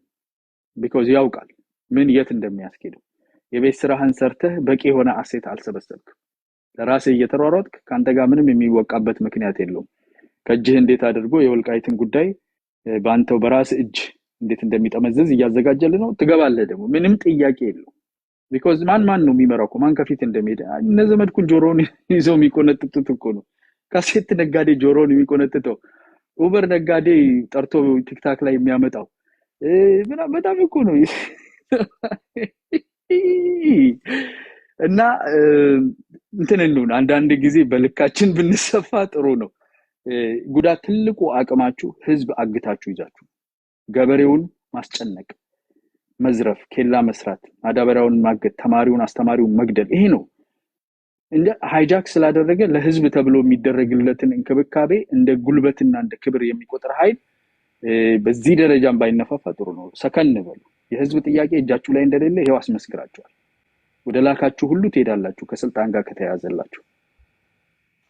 Speaker 1: ቢኮዝ ያውቃል ምን የት እንደሚያስኬደው። የቤት ስራህን ሰርተህ በቂ የሆነ አሴት አልሰበሰብክም። ለራስህ እየተሯሯጥክ ካንተ ጋር ምንም የሚወቃበት ምክንያት የለውም። ከእጅህ እንዴት አድርጎ የወልቃይትን ጉዳይ በአንተው በራስ እጅ እንዴት እንደሚጠመዘዝ እያዘጋጀልህ ነው። ትገባለህ ደግሞ ምንም ጥያቄ የለውም። ቢኮዝ ማን ነው የሚመራው? ማን ከፊት እንደሚሄድ እነ ዘመድኩን ጆሮውን ይዘው የሚቆነጥጡት እኮ ነው። ካሴት ነጋዴ ጆሮውን የሚቆነጥጠው፣ ኡበር ነጋዴ ጠርቶ ቲክታክ ላይ የሚያመጣው በጣም እኮ ነው። እና እንትን እንሁን አንዳንድ ጊዜ በልካችን ብንሰፋ ጥሩ ነው። ጉዳት ትልቁ አቅማችሁ ህዝብ አግታችሁ ይዛችሁ ገበሬውን ማስጨነቅ፣ መዝረፍ፣ ኬላ መስራት፣ ማዳበሪያውን ማገት፣ ተማሪውን አስተማሪውን መግደል፣ ይሄ ነው። እንደ ሃይጃክ ስላደረገ ለህዝብ ተብሎ የሚደረግለትን እንክብካቤ እንደ ጉልበትና እንደ ክብር የሚቆጥር ኃይል በዚህ ደረጃም ባይነፋፋ ጥሩ ነው። ሰከን በሉ። የህዝብ ጥያቄ እጃችሁ ላይ እንደሌለ ይሄው አስመስክራችኋል። ወደ ላካችሁ ሁሉ ትሄዳላችሁ ከስልጣን ጋር ከተያዘላችሁ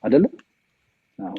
Speaker 1: አይደለም? አዎ።